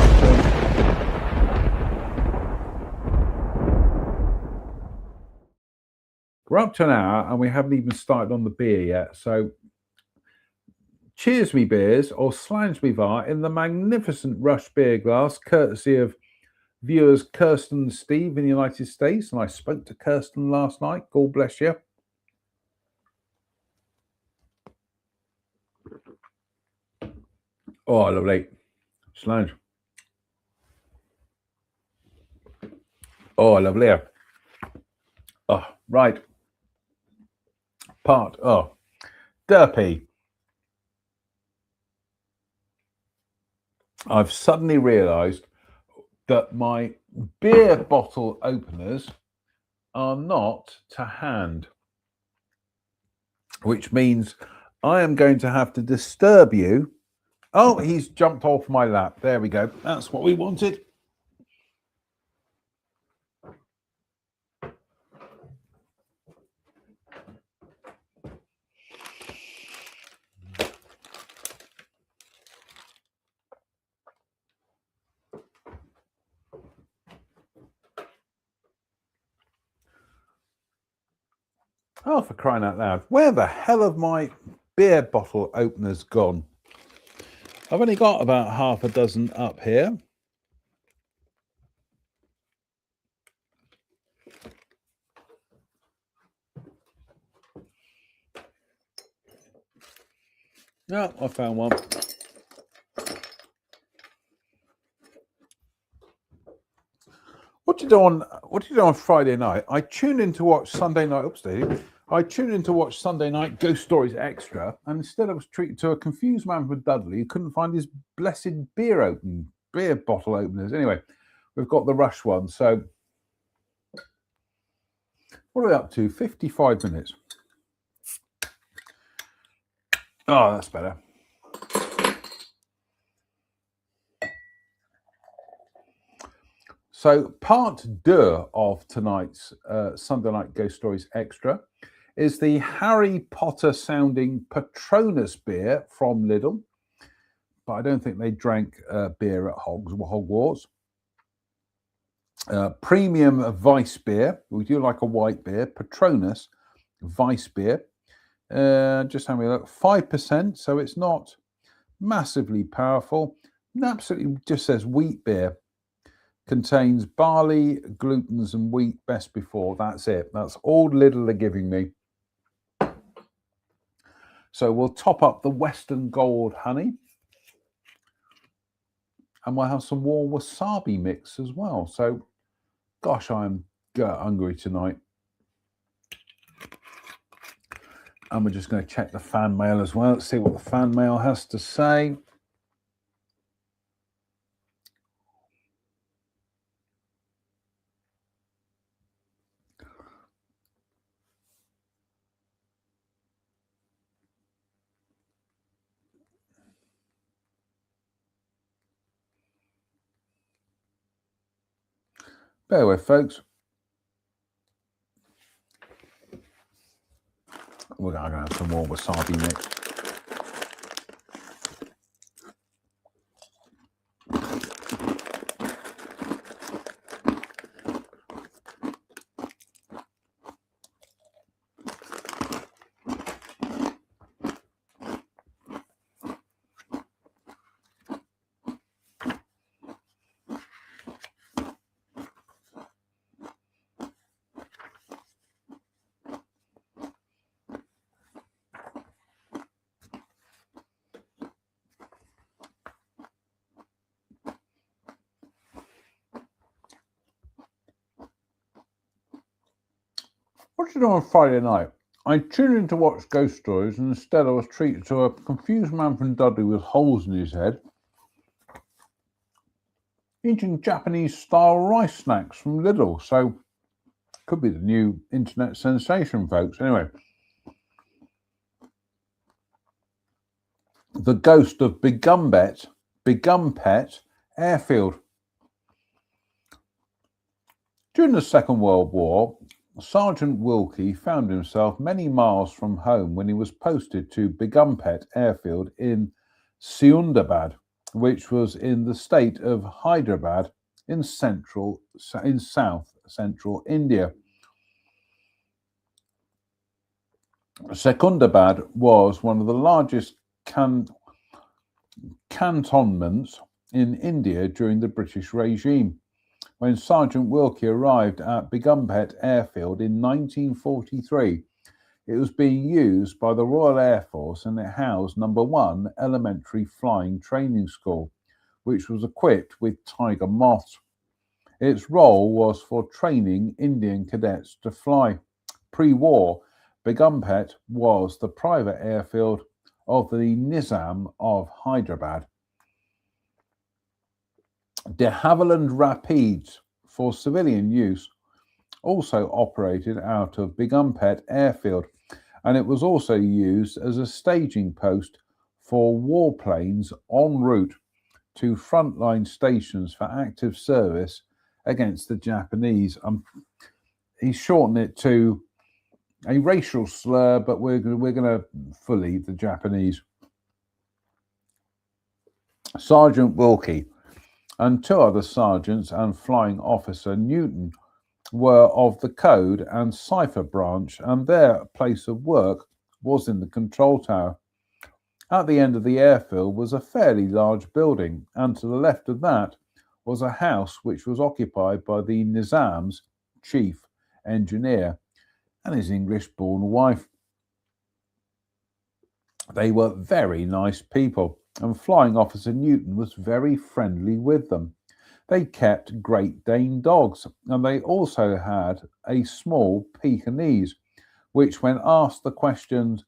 up to an hour and we haven't even started on the beer yet. So cheers me beers or slange me var in the magnificent Rush beer glass, courtesy of viewers Kirsten and Steve in the United States. And I spoke to Kirsten last night. God bless you. Oh, lovely. Slange. Oh, lovely. Oh, right. Part. Oh, Derpy. I've suddenly realised that my beer bottle openers are not to hand, which means I am going to have to disturb you. Oh, he's jumped off my lap. There we go. That's what we wanted. Oh, for crying out loud. Where the hell have my beer bottle openers gone? I've only got about half a dozen up here. No, I found one. What do you do on Friday night? I tuned in to watch Sunday night. Oops, Dave. I tuned in to watch Sunday night Ghost Stories Extra, and instead I was treated to a confused man from Dudley who couldn't find his blessed beer bottle openers. Anyway, we've got the Rush one. So what are we up to? 55 minutes. Oh, that's better. So part deux of tonight's Sunday Night Ghost Stories Extra is the Harry Potter sounding Patronus beer from Lidl. But I don't think they drank beer at Hogwarts. Premium Weiss beer. We do like a white beer. Patronus Weiss beer. Just having a look. 5%, so it's not massively powerful. It absolutely just says wheat beer. Contains barley, glutens, and wheat best before. That's it. That's all Lidl are giving me. So we'll top up the Western Gold honey. And we'll have some warm wasabi mix as well. So, gosh, I'm hungry tonight. And we're just going to check the fan mail as well. Let's see what the fan mail has to say. Bear with, folks. We're going to have some more wasabi mix. What did you do on Friday night? I tuned in to watch Ghost Stories, and instead I was treated to a confused man from Dudley with holes in his head eating Japanese-style rice snacks from Lidl. So, could be the new internet sensation, folks. Anyway, the ghost of Begumpet Airfield. During the Second World War, Sergeant Wilkie found himself many miles from home when he was posted to Begumpet Airfield in Seundabad, which was in the state of Hyderabad in south central India. Secundabad was one of the largest cantonments in India during the British regime. When Sergeant Wilkie arrived at Begumpet Airfield in 1943, it was being used by the Royal Air Force, and it housed number 1 Elementary Flying Training School, which was equipped with Tiger Moths. Its role was for training Indian cadets to fly. Pre-war, Begumpet was the private airfield of the Nizam of Hyderabad. De Havilland Rapids, for civilian use, also operated out of Begumpet Airfield, and it was also used as a staging post for warplanes en route to frontline stations for active service against the Japanese. He's shortened it to a racial slur, but we're going to fully the Japanese. Sergeant Wilkie and 2 other sergeants and Flying Officer Newton were of the Code and Cipher branch, and their place of work was in the control tower. At the end of the airfield was a fairly large building, and to the left of that was a house which was occupied by the Nizam's chief engineer and his English-born wife. They were very nice people, and Flying Officer Newton was very friendly with them. They kept Great Dane dogs, and they also had a small Pekingese, which when asked the question,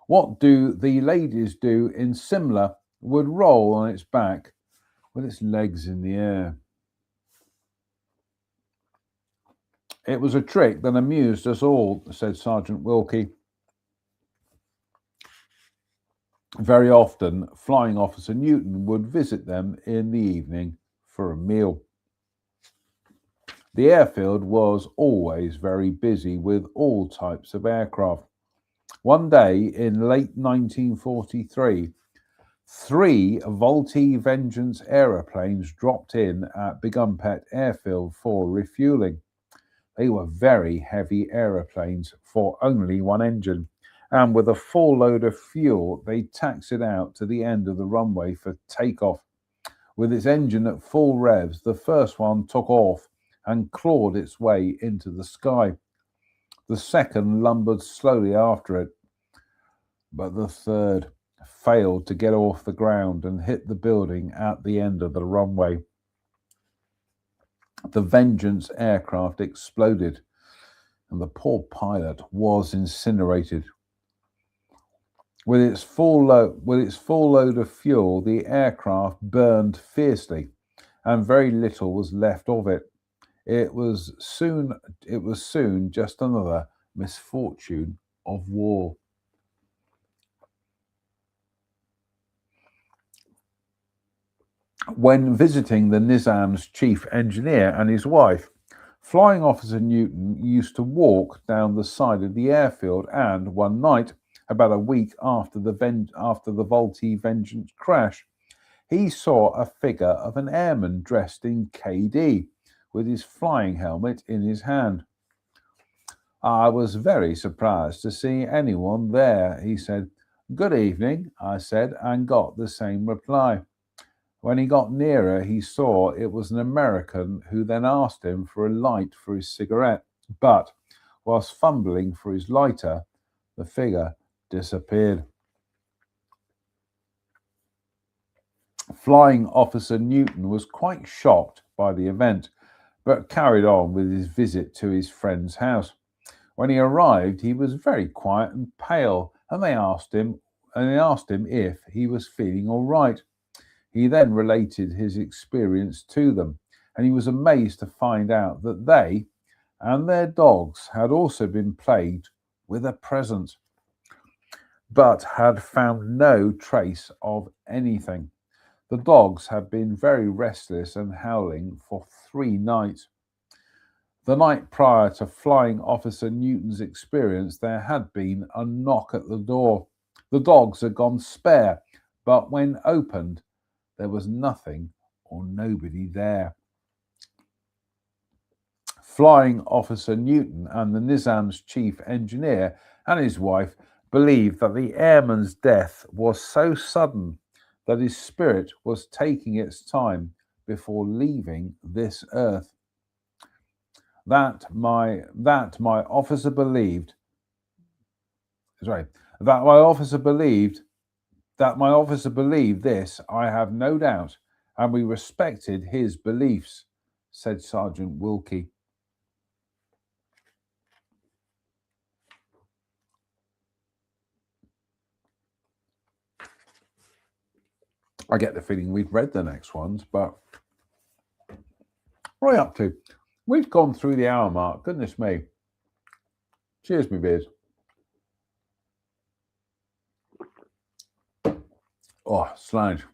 what do the ladies do in Simla, would roll on its back with its legs in the air. It was a trick that amused us all, said Sergeant Wilkie. Very often, Flying Officer Newton would visit them in the evening for a meal. The airfield was always very busy with all types of aircraft. One day in late 1943, 3 Vultee Vengeance aeroplanes dropped in at Begumpet Airfield for refueling. They were very heavy aeroplanes for only 1 engine, and with a full load of fuel, they taxied out to the end of the runway for takeoff. With its engine at full revs, the first one took off and clawed its way into the sky. The second lumbered slowly after it, but the third failed to get off the ground and hit the building at the end of the runway. The Vengeance aircraft exploded, and the poor pilot was incinerated. With its full load of fuel, the aircraft burned fiercely, and very little was left of it. It was soon just another misfortune of war. when visiting the Nizam's chief engineer and his wife. Flying Officer Newton used to walk down the side of the airfield, and one night, about a week after the Vultee Vengeance crash, he saw a figure of an airman dressed in KD, with his flying helmet in his hand. I was very surprised to see anyone there, he said. Good evening, I said, and got the same reply. When he got nearer, he saw it was an American, who then asked him for a light for his cigarette. But whilst fumbling for his lighter, the figure disappeared. Flying Officer Newton was quite shocked by the event, but carried on with his visit to his friend's house. When he arrived, he was very quiet and pale, and they asked him if he was feeling all right. He then related his experience to them, and he was amazed to find out that they and their dogs had also been plagued with a presence, but had found no trace of anything. The dogs had been very restless and howling for 3 nights. The night prior to Flying Officer Newton's experience, there had been a knock at the door. The dogs had gone spare, but when opened, there was nothing or nobody there. Flying Officer Newton and the Nizam's chief engineer and his wife believed that the airman's death was so sudden that his spirit was taking its time before leaving this earth. That my officer believed this, I have no doubt, and we respected his beliefs, said Sergeant Wilkie. I get the feeling we've read the next ones, but right up to. We've gone through the hour mark. Goodness me. Cheers, me beers. Oh, slange.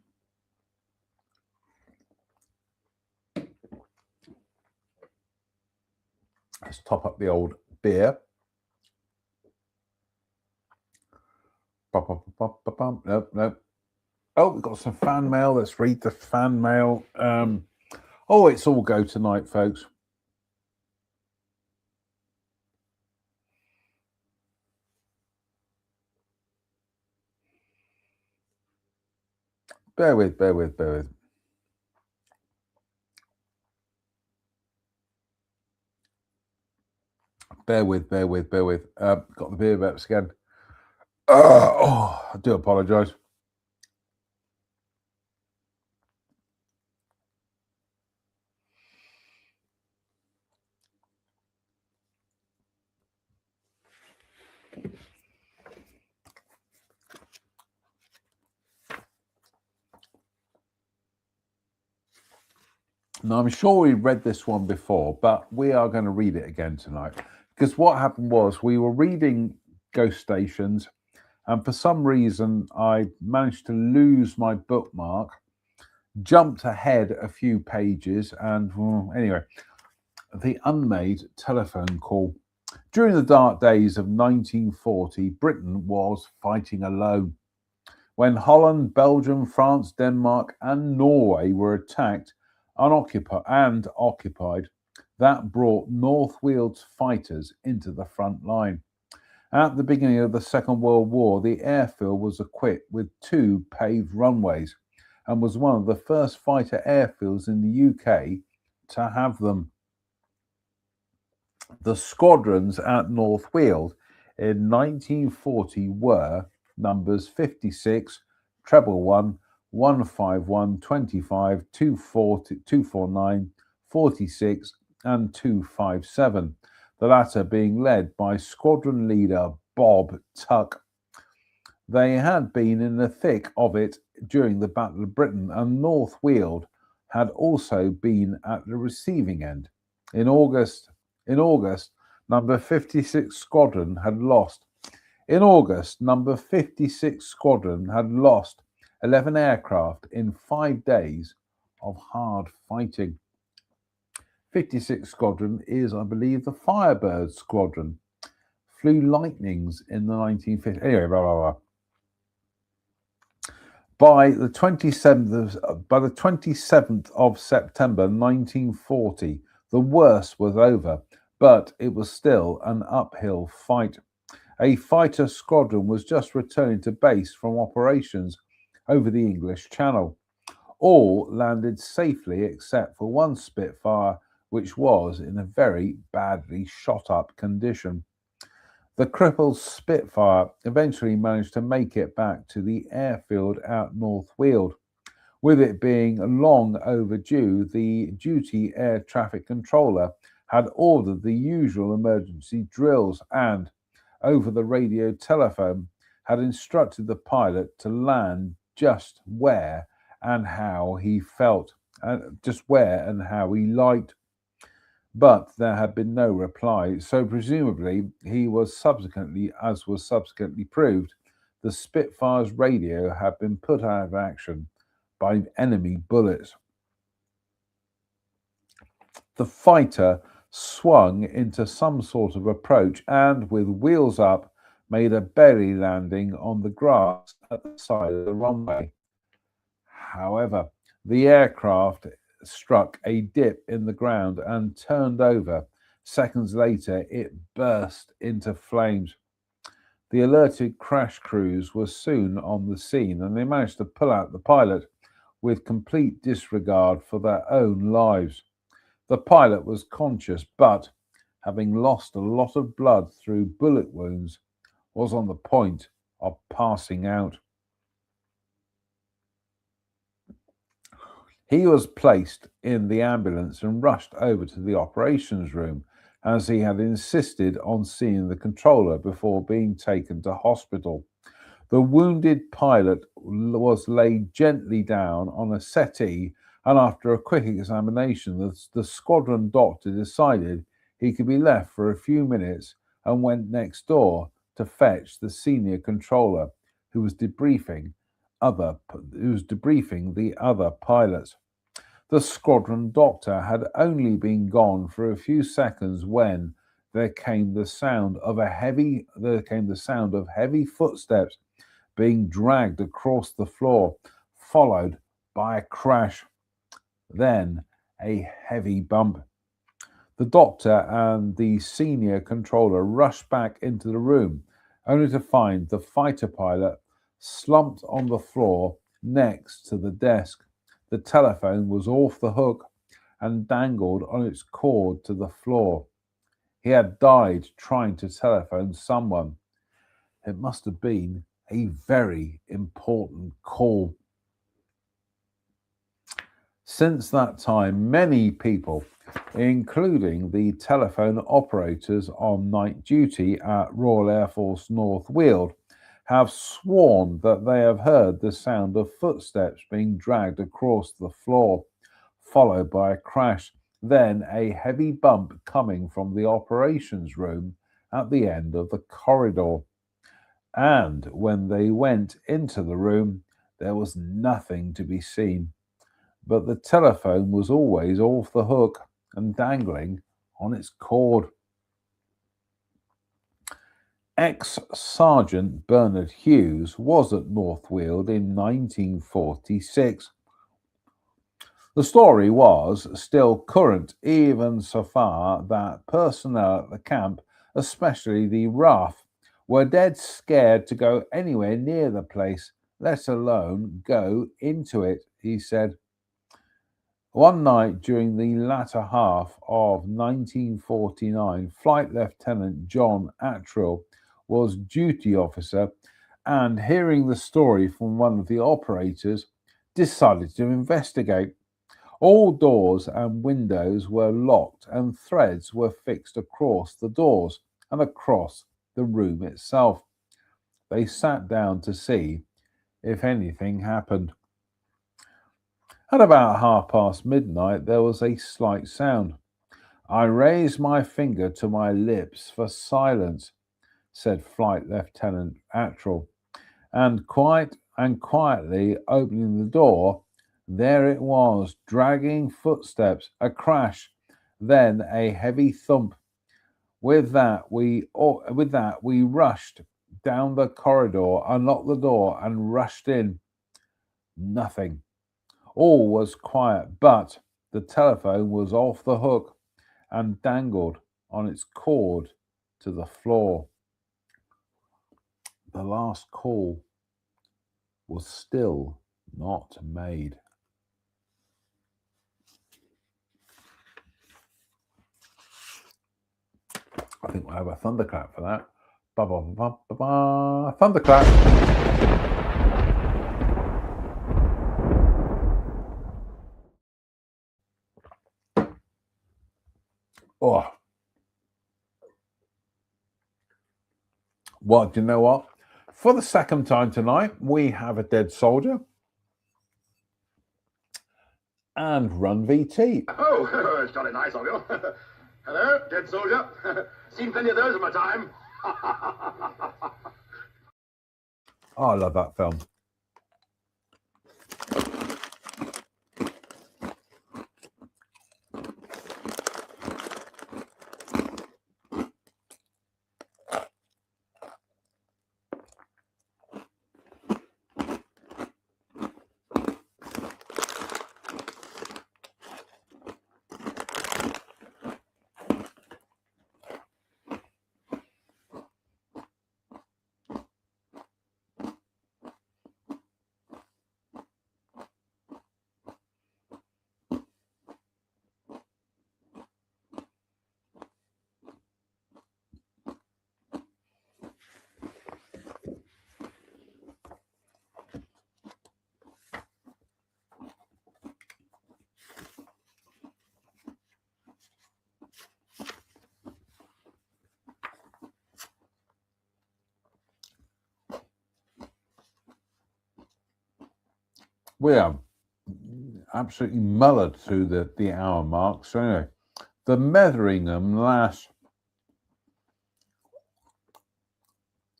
Let's top up the old beer. Nope. Oh, we've got some fan mail. Let's read the fan mail. It's all go tonight, folks. Bear with. Bear with. Got the beer reps again. I do apologise. Now, I'm sure we read this one before, but we are going to read it again tonight. Because what happened was we were reading Ghost Stations, and for some reason I managed to lose my bookmark, jumped ahead a few pages, and anyway, the unmade telephone call. During the dark days of 1940, Britain was fighting alone. When Holland, Belgium, France, Denmark, and Norway were attacked and occupied, that brought North Weald's fighters into the front line. At the beginning of the Second World War, the airfield was equipped with 2 paved runways and was one of the first fighter airfields in the UK to have them. The squadrons at North Weald in 1940 were numbers 56, treble 1, 151, 25, 249, 46, and 257, the latter being led by squadron leader Bob Tuck. They had been in the thick of it during the Battle of Britain, and North Weald had also been at the receiving end. In August, number 56 Squadron had lost. In August, number 56 Squadron had lost 11 aircraft in 5 days of hard fighting. 56th Squadron is, I believe, the Firebird Squadron. Flew Lightnings in the 1950s. Anyway, blah, blah, blah. By the 27th of September 1940, the worst was over, but it was still an uphill fight. A fighter squadron was just returning to base from operations over the English Channel. All landed safely except for one Spitfire, which was in a very badly shot-up condition. The crippled Spitfire eventually managed to make it back to the airfield at North Weald. With it being long overdue, the duty air traffic controller had ordered the usual emergency drills and, over the radio telephone, had instructed the pilot to land just where and how he felt, just where and how he liked. But there had been no reply, so presumably he was subsequently, as was subsequently proved, the Spitfire's radio had been put out of action by enemy bullets. The fighter swung into some sort of approach and, with wheels up, made a belly landing on the grass at the side of the runway. However, the aircraft struck a dip in the ground and turned over. Seconds later, it burst into flames. The alerted crash crews were soon on the scene, and they managed to pull out the pilot with complete disregard for their own lives. The pilot was conscious, but, having lost a lot of blood through bullet wounds, was on the point of passing out. He was placed in the ambulance and rushed over to the operations room, as he had insisted on seeing the controller before being taken to hospital. The wounded pilot was laid gently down on a settee, and after a quick examination, the squadron doctor decided he could be left for a few minutes and went next door to fetch the senior controller, who was debriefing the other pilots. The squadron doctor had only been gone for a few seconds when there came the sound of heavy footsteps being dragged across the floor, followed by a crash, then a heavy bump. The doctor and the senior controller rushed back into the room, only to find the fighter pilot slumped on the floor next to the desk. The telephone was off the hook and dangled on its cord to the floor. He had died trying to telephone someone. It must have been a very important call. Since that time, many people, including the telephone operators on night duty at Royal Air Force North Weald, have sworn that they have heard the sound of footsteps being dragged across the floor, followed by a crash, then a heavy bump coming from the operations room at the end of the corridor. And when they went into the room, there was nothing to be seen, but the telephone was always off the hook and dangling on its cord. Ex-Sergeant Bernard Hughes was at North Weald in 1946. The story was still current, even so far that personnel at the camp, especially the RAF, were dead scared to go anywhere near the place, let alone go into it, he said. One night during the latter half of 1949, Flight Lieutenant John Attrill was duty officer and, hearing the story from one of the operators, decided to investigate. All doors and windows were locked and threads were fixed across the doors and across the room itself. They sat down to see if anything happened. At about midnight, there was a slight sound. I raised my finger to my lips for silence, said Flight Lieutenant Attrill, and quietly opening the door, There it was, dragging footsteps, a crash, then a heavy thump. With that, we rushed down the corridor, unlocked the door, and rushed in. Nothing. All was quiet, but the telephone was off the hook and dangled on its cord to the floor. The last call was still not made. I think we'll have a thunderclap for that. Ba ba ba ba ba. Thunderclap. Oh. Well, do you know what? For the second time tonight, we have a dead soldier and Run VT. Oh, it's jolly nice of you. Hello, dead soldier. Seen plenty of those in my time. Oh, I love that film. We are absolutely mullered through the hour mark. So anyway, the Metheringham Lass.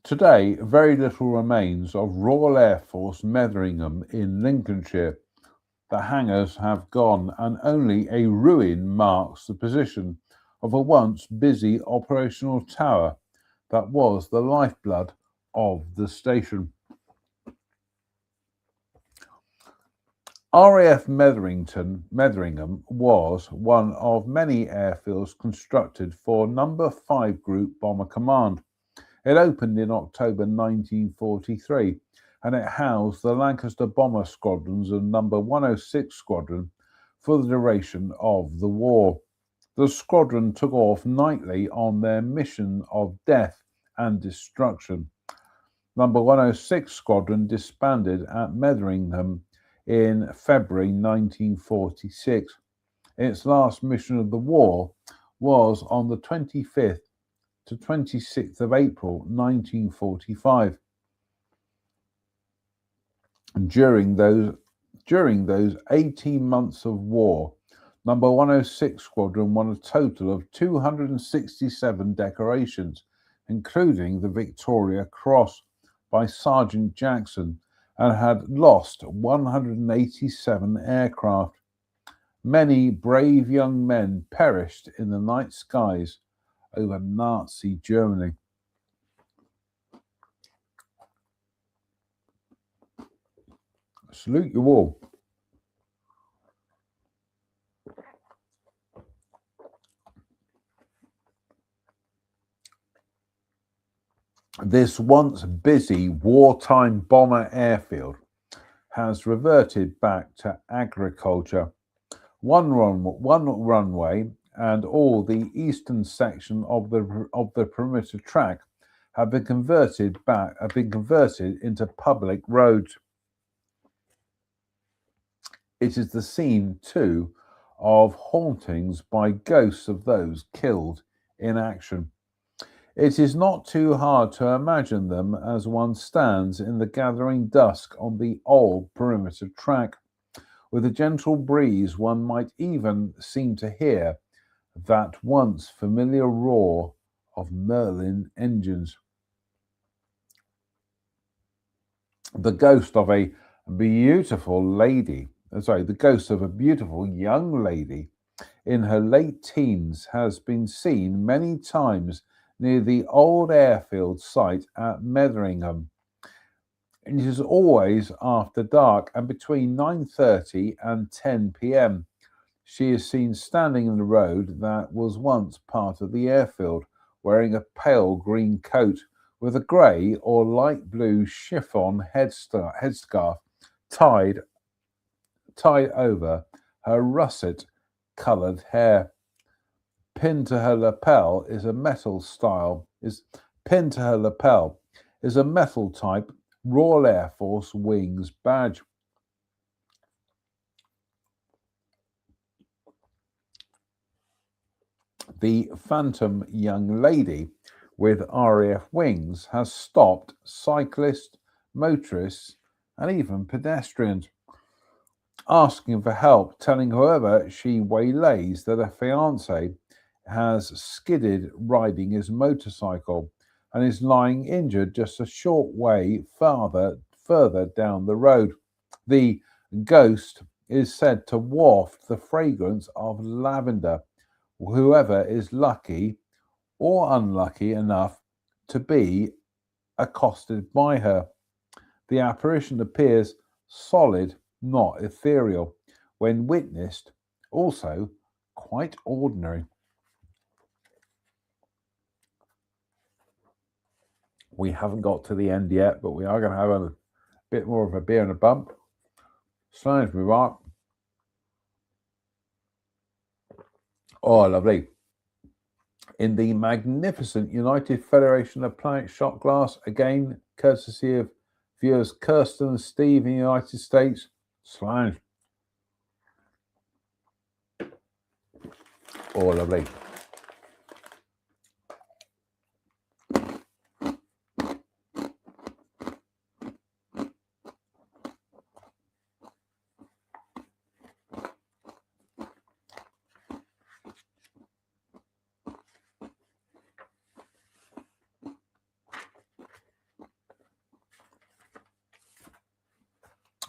Today, very little remains of Royal Air Force Metheringham in Lincolnshire. The hangars have gone, and only a ruin marks the position of a once busy operational tower that was the lifeblood of the station. RAF Metheringham was one of many airfields constructed for No. 5 Group Bomber Command. It opened in October 1943 and it housed the Lancaster Bomber Squadrons and No. 106 Squadron for the duration of the war. The squadron took off nightly on their mission of death and destruction. No. 106 Squadron disbanded at Metheringham in February 1946. Its last mission of the war was on the 25th to 26th of April 1945. During those 18 months of war, No. 106 Squadron won a total of 267 decorations, including the Victoria Cross by Sergeant Jackson, and had lost 187 aircraft. Many brave young men perished in the night skies over Nazi Germany. Salute you all. This once busy wartime bomber airfield has reverted back to agriculture. One runway and all the eastern section of the perimeter track have been converted into public roads. It is the scene too of hauntings by ghosts of those killed in action. It is not too hard to imagine them as one stands in the gathering dusk on the old perimeter track. With a gentle breeze, one might even seem to hear that once familiar roar of Merlin engines. The ghost of a beautiful lady the ghost of a beautiful young lady in her late teens has been seen many times near the old airfield site at Metheringham. It is always after dark and between 9:30 and 10 p.m. She is seen standing in the road that was once part of the airfield, wearing a pale green coat with a grey or light blue chiffon headscarf tied over her russet-coloured hair. Pinned to her lapel is a metal type Royal Air Force Wings badge. The phantom young lady with RAF wings has stopped cyclists, motorists, and even pedestrians, asking for help, telling whoever she waylays that her fiance has skidded riding his motorcycle and is lying injured just a short way further down the road. The ghost is said to waft the fragrance of lavender. Whoever is lucky or unlucky enough to be accosted by her. The apparition appears solid, not ethereal, when witnessed, also quite ordinary. We haven't got to the end yet, but we are going to have a bit more of a beer and a bump. Science remark. Oh, lovely. In the magnificent United Federation of Planet Shot Glass, again, courtesy of viewers Kirsten and Steve in the United States. Slange. Oh, lovely.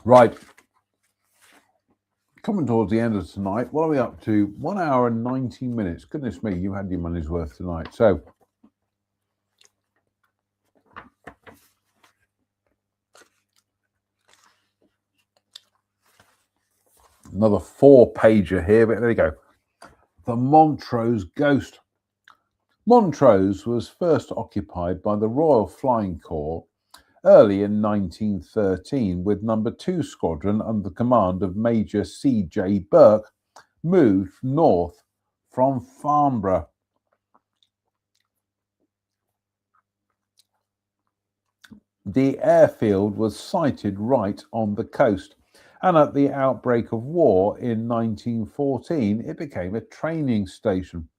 Right. Coming towards the end of tonight, what are we up to? 1 hour and 90 minutes. Goodness me, you had your money's worth tonight. So, another 4-pager here, but there you go. The Montrose Ghost. Montrose was first occupied by the Royal Flying Corps early in 1913, with No. 2 Squadron under the command of Major C.J. Burke moved north from Farnborough. The airfield was sited right on the coast, and at the outbreak of war in 1914, it became a training station.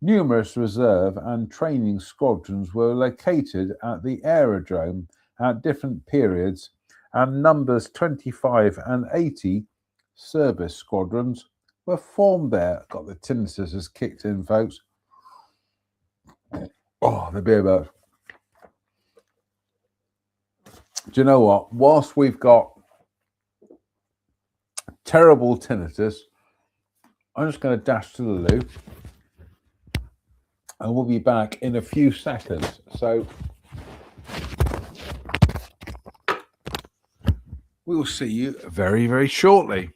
Numerous reserve and training squadrons were located at the aerodrome at different periods, and numbers 25 and 80 service squadrons were formed there. Got the tinnitus has kicked in, folks. Oh, the beer bird. Do you know what? Whilst we've got terrible tinnitus, I'm just going to dash to the loo, and we'll be back in a few seconds. So we'll see you very, very shortly.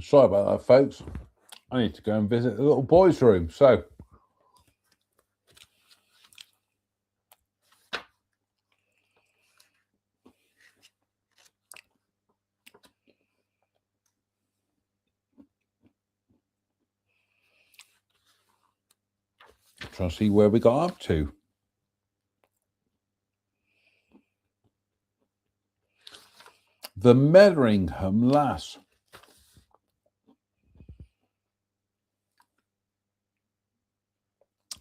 Sorry about that, folks. I need to go and visit the little boys' room. So, trying to see where we got up to. The Metheringham Lass.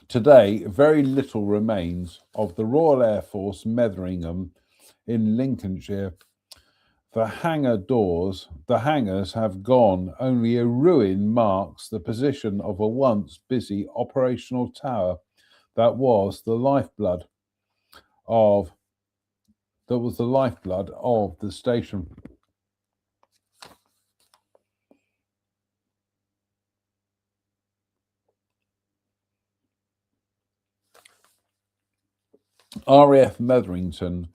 Today, very little remains of the Royal Air Force Metheringham in Lincolnshire. The hangars have gone. Only a ruin marks the position of a once busy operational tower that was the lifeblood of the station. RAF Metheringham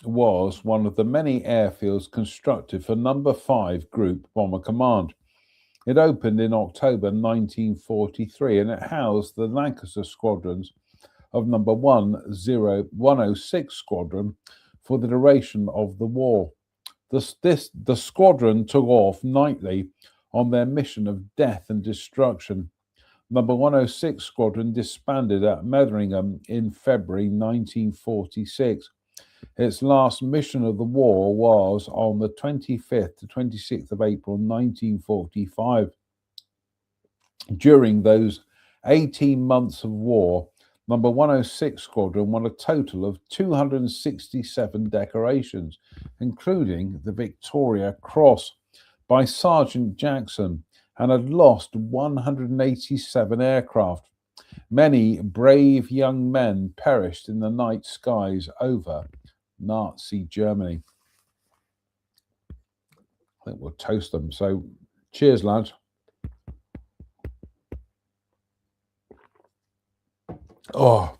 was one of the many airfields constructed for No. 5 Group Bomber Command. It opened in October 1943 and it housed the Lancaster squadrons of No. 106 Squadron for the duration of the war. The squadron took off nightly on their mission of death and destruction. No. 106 Squadron disbanded at Metheringham in February 1946. Its last mission of the war was on the 25th to 26th of April 1945. During those 18 months of war, No. 106 Squadron won a total of 267 decorations, including the Victoria Cross by Sergeant Jackson, and had lost 187 aircraft. Many brave young men perished in the night skies over Nazi Germany. I think we'll toast them. So, cheers, lads. Oh,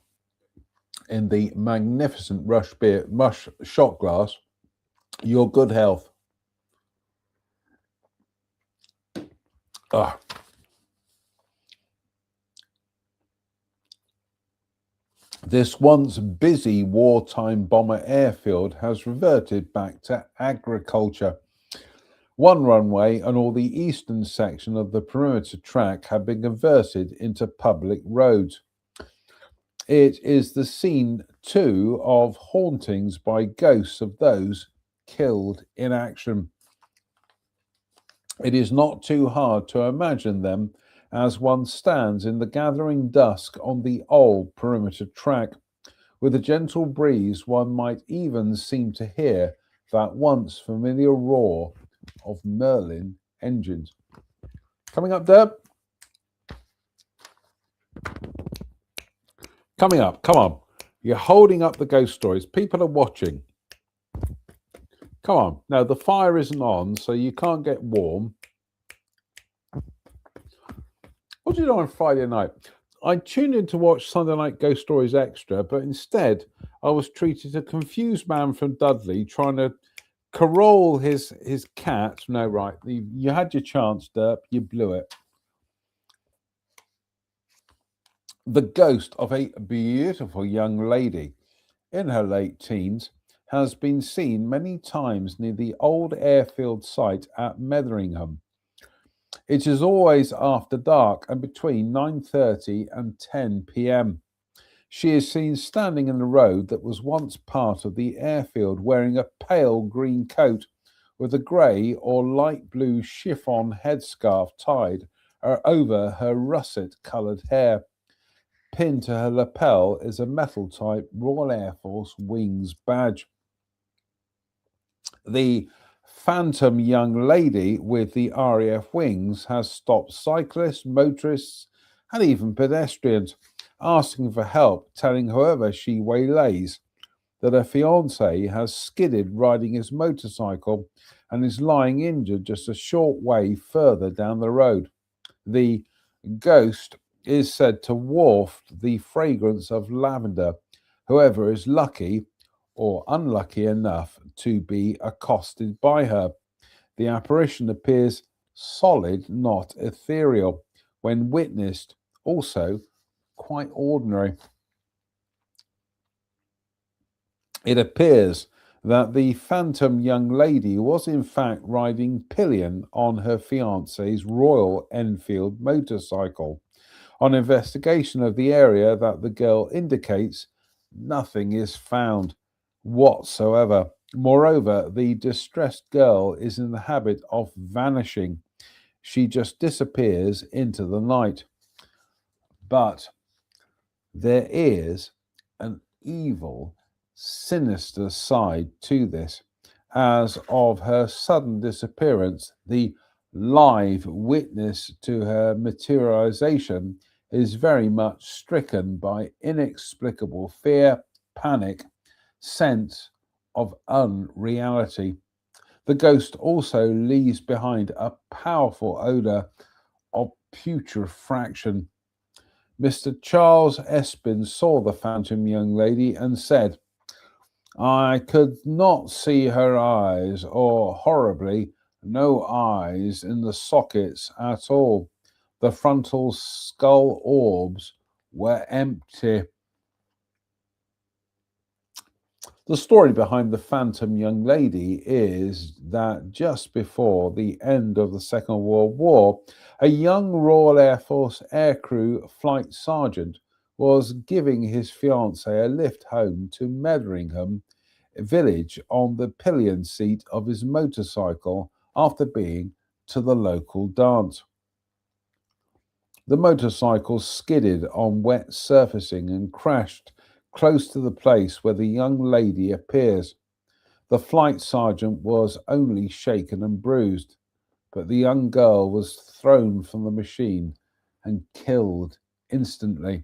in the magnificent Rush shot glass, your good health. Ah. This once busy wartime bomber airfield has reverted back to agriculture. One runway and all the eastern section of the perimeter track have been converted into public roads. It is the scene, too, of hauntings by ghosts of those killed in action. It is not too hard to imagine them as one stands in the gathering dusk on the old perimeter track. With a gentle breeze, one might even seem to hear that once familiar roar of Merlin engines. Coming up, Derb. Coming up, come on. You're holding up the ghost stories. People are watching. Come on. Now, the fire isn't on, so you can't get warm. What did you do on Friday night? I tuned in to watch Sunday Night Ghost Stories Extra, but instead I was treated to a confused man from Dudley trying to carole his cat. No, right. You had your chance, Derp. You blew it. The ghost of a beautiful young lady in her late teens has been seen many times near the old airfield site at Metheringham. It is always after dark and between 9:30 and 10 p.m. She is seen standing in the road that was once part of the airfield, wearing a pale green coat with a grey or light blue chiffon headscarf tied over her russet-coloured hair. Pinned to her lapel is a metal-type Royal Air Force Wings badge. The phantom young lady with the RAF Wings has stopped cyclists, motorists, and even pedestrians, asking for help, telling whoever she waylays that her fiancé has skidded riding his motorcycle and is lying injured just a short way further down the road. The ghost is said to waft the fragrance of lavender. Whoever is lucky or unlucky enough to be accosted by her. The apparition appears solid, not ethereal. When witnessed, also quite ordinary. It appears that the phantom young lady was in fact riding pillion on her fiance's Royal Enfield motorcycle. On investigation of the area that the girl indicates, nothing is found whatsoever. Moreover, the distressed girl is in the habit of vanishing. She just disappears into the night. But there is an evil, sinister side to this. As of her sudden disappearance, the live witness to her materialization is very much stricken by inexplicable fear, panic, sense of unreality. The ghost also leaves behind a powerful odor of putrefaction. Mr. Charles Espin saw the phantom young lady and said, "I could not see her eyes, or horribly, no eyes in the sockets at all. The frontal skull orbs were empty." The story behind the phantom young lady is that just before the end of the Second World War, a young Royal Air Force aircrew flight sergeant was giving his fiancée a lift home to Metheringham village on the pillion seat of his motorcycle after being to the local dance. The motorcycle skidded on wet surfacing and crashed close to the place where the young lady appears. The flight sergeant was only shaken and bruised, but the young girl was thrown from the machine and killed instantly.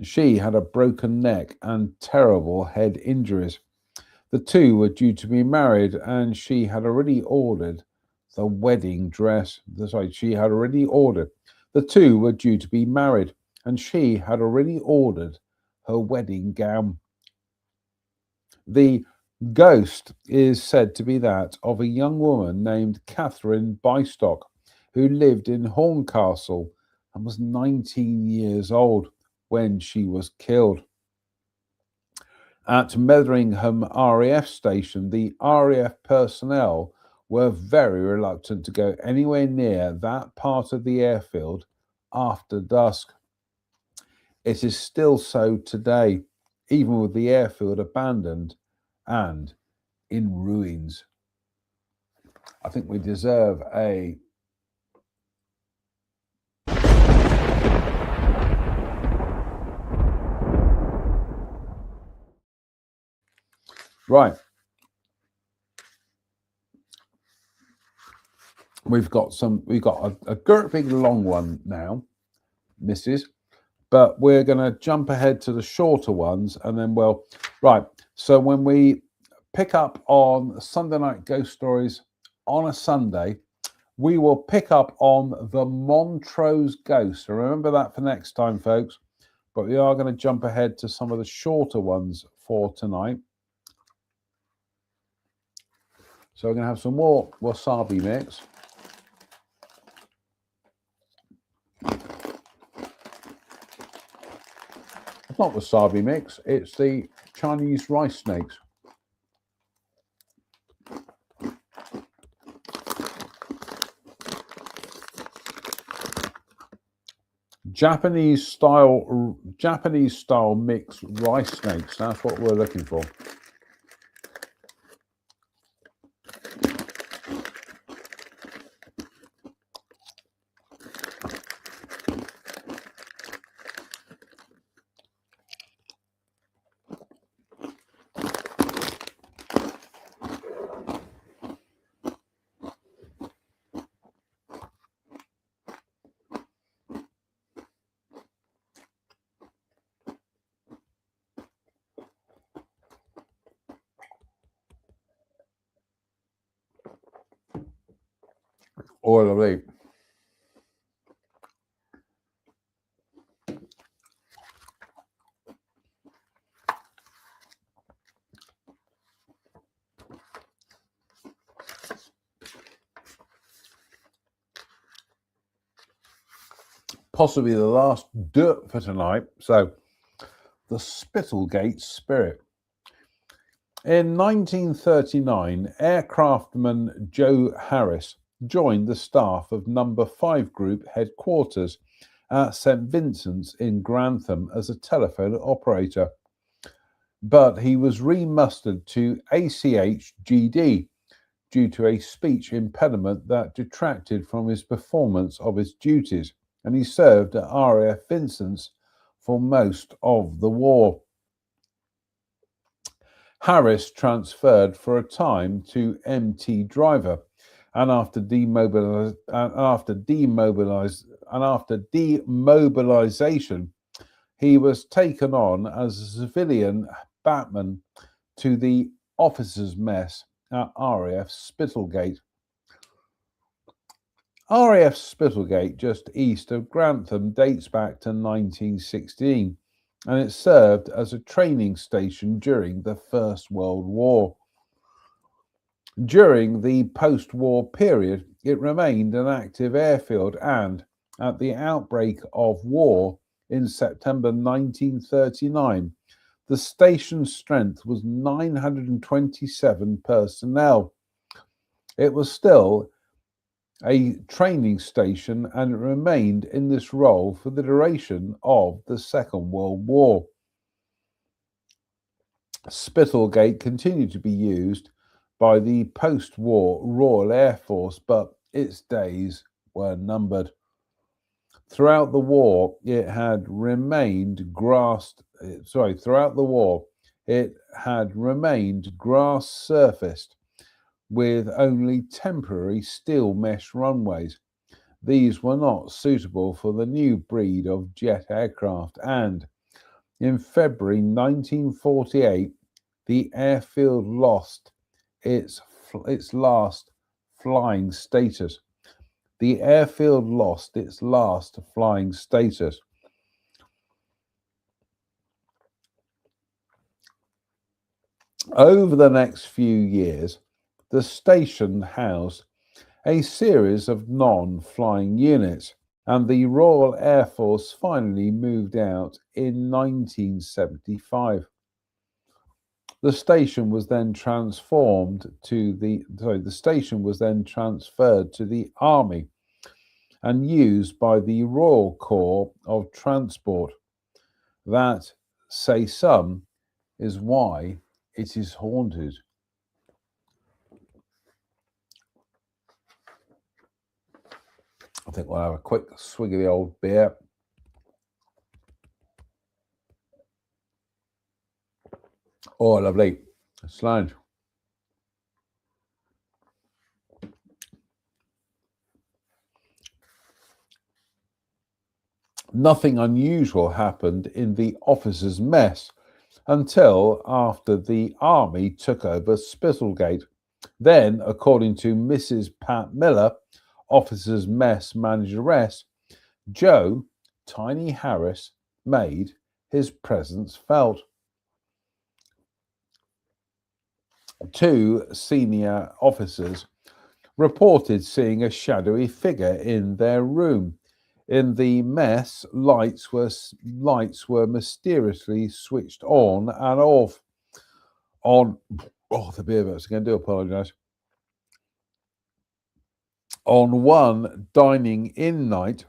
She had a broken neck and terrible head injuries. The two were due to be married, and she had already ordered the wedding dress. She had already ordered. The two were due to be married, and she had already ordered her wedding gown. The ghost is said to be that of a young woman named Catherine Bystock, who lived in Horncastle and was 19 years old when she was killed. At Metheringham RAF station, the RAF personnel were very reluctant to go anywhere near that part of the airfield after dusk. It is still so today, even with the airfield abandoned and in ruins. I think we deserve a right. We've got a great big long one now, Mrs. But we're going to jump ahead to the shorter ones, and then right. So when we pick up on Sunday Night Ghost Stories on a Sunday, we will pick up on the Montrose Ghost. So remember that for next time, folks. But we are going to jump ahead to some of the shorter ones for tonight. So we're going to have some more wasabi mix. It's not wasabi mix, it's the Chinese rice snakes. Japanese style mixed rice snakes. That's what we're looking for. Oil of leaf. possibly the last dirt for tonight. So, the Spittlegate Spirit. In 1939, aircraftman Joe Harris joined the staff of Number 5 Group headquarters at St Vincent's in Grantham as a telephone operator. But he was remustered to ACHGD due to a speech impediment that detracted from his performance of his duties, and he served at RAF Vincent's for most of the war. Harris transferred for a time to MT Driver, and after demobilization, he was taken on as a civilian batman to the officers' mess at RAF Spittlegate. RAF Spittlegate, just east of Grantham, dates back to 1916, and it served as a training station during the First World War. During the post-war period, it remained an active airfield, and at the outbreak of war in September 1939, the station's strength was 927 personnel. It was still a training station, and it remained in this role for the duration of the Second World War. Spittlegate continued to be used by the post-war Royal Air Force, but its days were numbered. Throughout the war, it had remained grass-surfaced with only temporary steel mesh runways. These were not suitable for the new breed of jet aircraft, and in February 1948, the airfield lost its last flying status. The airfield lost its last flying status. Over the next few years, the station housed a series of non-flying units, and the Royal Air Force finally moved out in 1975. The station was then transferred to the Army and used by the Royal Corps of Transport. That, say some, is why it is haunted. I think we'll have a quick swig of the old beer. Oh, lovely. Slange. Nothing unusual happened in the officers' mess until after the Army took over Spittlegate. Then, according to Mrs. Pat Miller, officers' mess manageress, Joe Tiny Harris made his presence felt. Two senior officers reported seeing a shadowy figure in their room. In the mess, lights were mysteriously switched on and off. The beer burps again. Do apologise. On one dining-in night,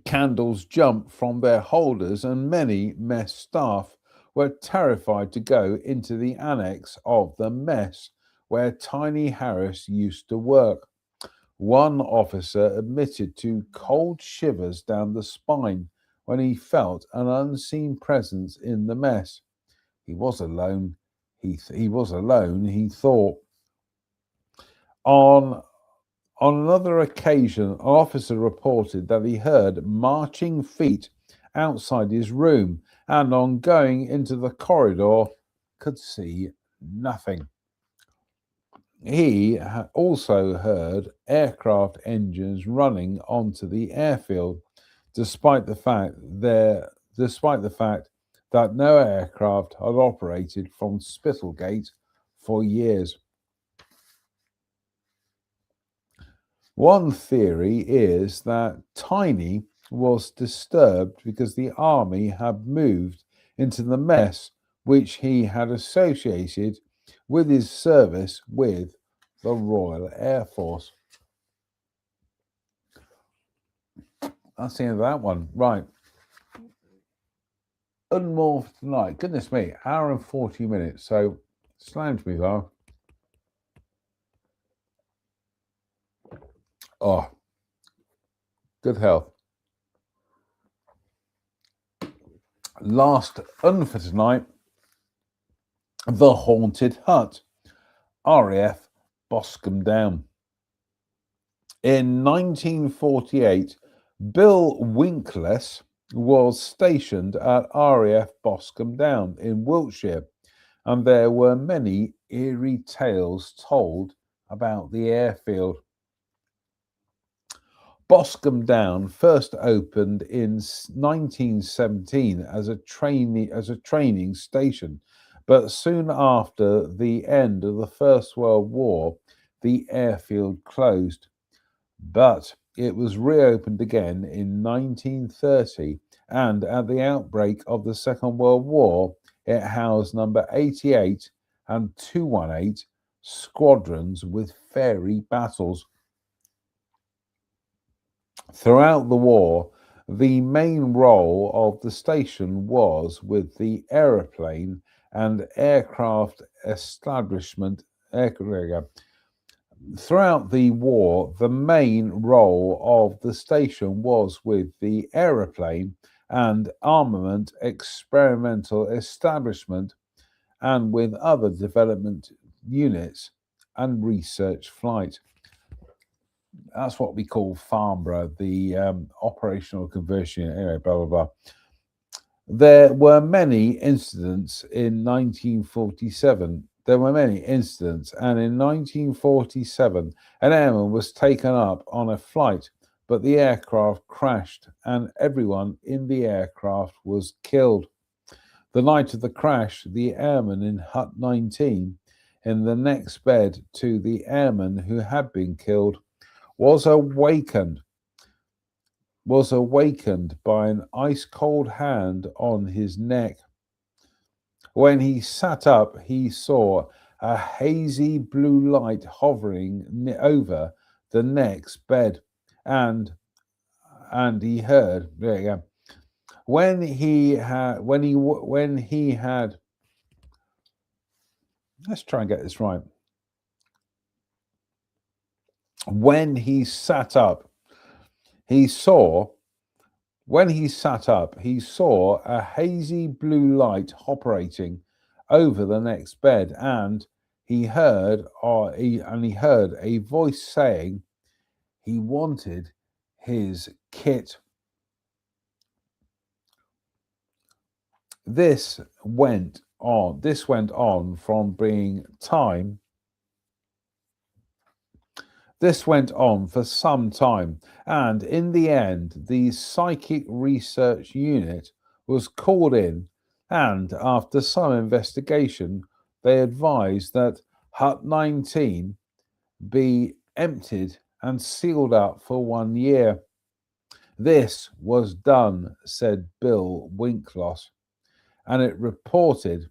candles jumped from their holders, and many mess staff were terrified to go into the annex of the mess where Tiny Harris used to work. One officer admitted to cold shivers down the spine when he felt an unseen presence in the mess. He was alone. He thought. On another occasion, an officer reported that he heard marching feet outside his room, and on going into the corridor, could see nothing. He also heard aircraft engines running onto the airfield, despite the fact that no aircraft had operated from Spittlegate for years. One theory is that Tiny was disturbed because the army had moved into the mess which he had associated with his service with the Royal Air Force. That's the end of that one. Right. Unmorphed tonight. Goodness me, hour and 40 minutes. So slammed me though. Oh, good health. Last un for tonight. The Haunted Hut. RAF Boscombe Down. In 1948, Bill Winkless was stationed at RAF Boscombe Down in Wiltshire, and there were many eerie tales told about the airfield. Boscombe Down first opened in 1917 as a training station, but soon after the end of the First World War, the airfield closed. But it was reopened again in 1930, and at the outbreak of the Second World War, it housed number 88 and 218 squadrons with fairy battles. Throughout the war, the main role of the station was with the aeroplane and aircraft establishment. Throughout the war, the main role of the station was with the aeroplane and armament experimental establishment, and with other development units and research flight. That's what we call Farnborough, the operational conversion unit. Anyway, blah, blah, blah. There were many incidents in 1947. There were many incidents, and in 1947, an airman was taken up on a flight, but the aircraft crashed, and everyone in the aircraft was killed. The night of the crash, the airman in Hut 19, in the next bed to the airman who had been killed, was awakened by an ice-cold hand on his neck. When he sat up, he saw a hazy blue light hovering over the next bed, and he heard. There you go. When he had. Let's try and get this right. When he sat up, he saw a hazy blue light operating over the next bed, and he heard a voice saying he wanted his kit. This went on from being time. This went on for some time, and in the end, the Psychic Research Unit was called in, and after some investigation, they advised that Hut 19 be emptied and sealed up for 1 year. This was done, said Bill Winkloss, and it reported,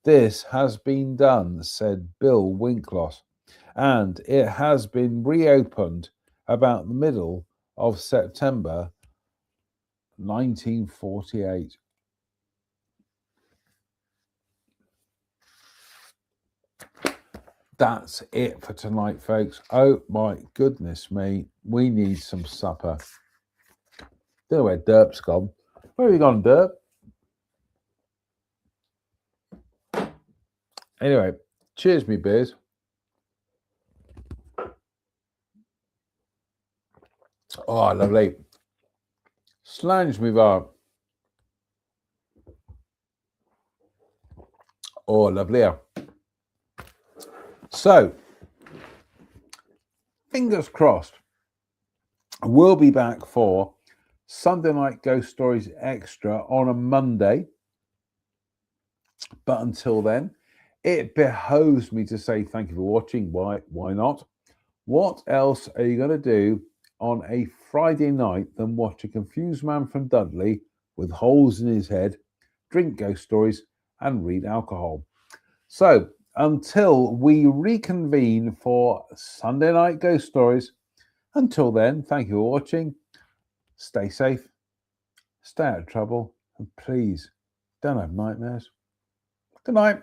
this has been done, said Bill Winkloss, and it has been reopened about the middle of September 1948. That's it for tonight, folks. Oh my goodness me, we need some supper. Don't know where Derp's gone. Where have you gone, Derp? Anyway, cheers, me beers. Oh, lovely. Slange me bar. Oh, lovely. So, fingers crossed, we'll be back for Sunday Night Ghost Stories Extra on a Monday. But until then, it behoves me to say thank you for watching. Why not? What else are you going to do on a Friday night than watch a confused man from Dudley with holes in his head, drink ghost stories, and read alcohol? So, until we reconvene for Sunday Night Ghost Stories, until then, thank you for watching. Stay safe, stay out of trouble, and please don't have nightmares. Good night.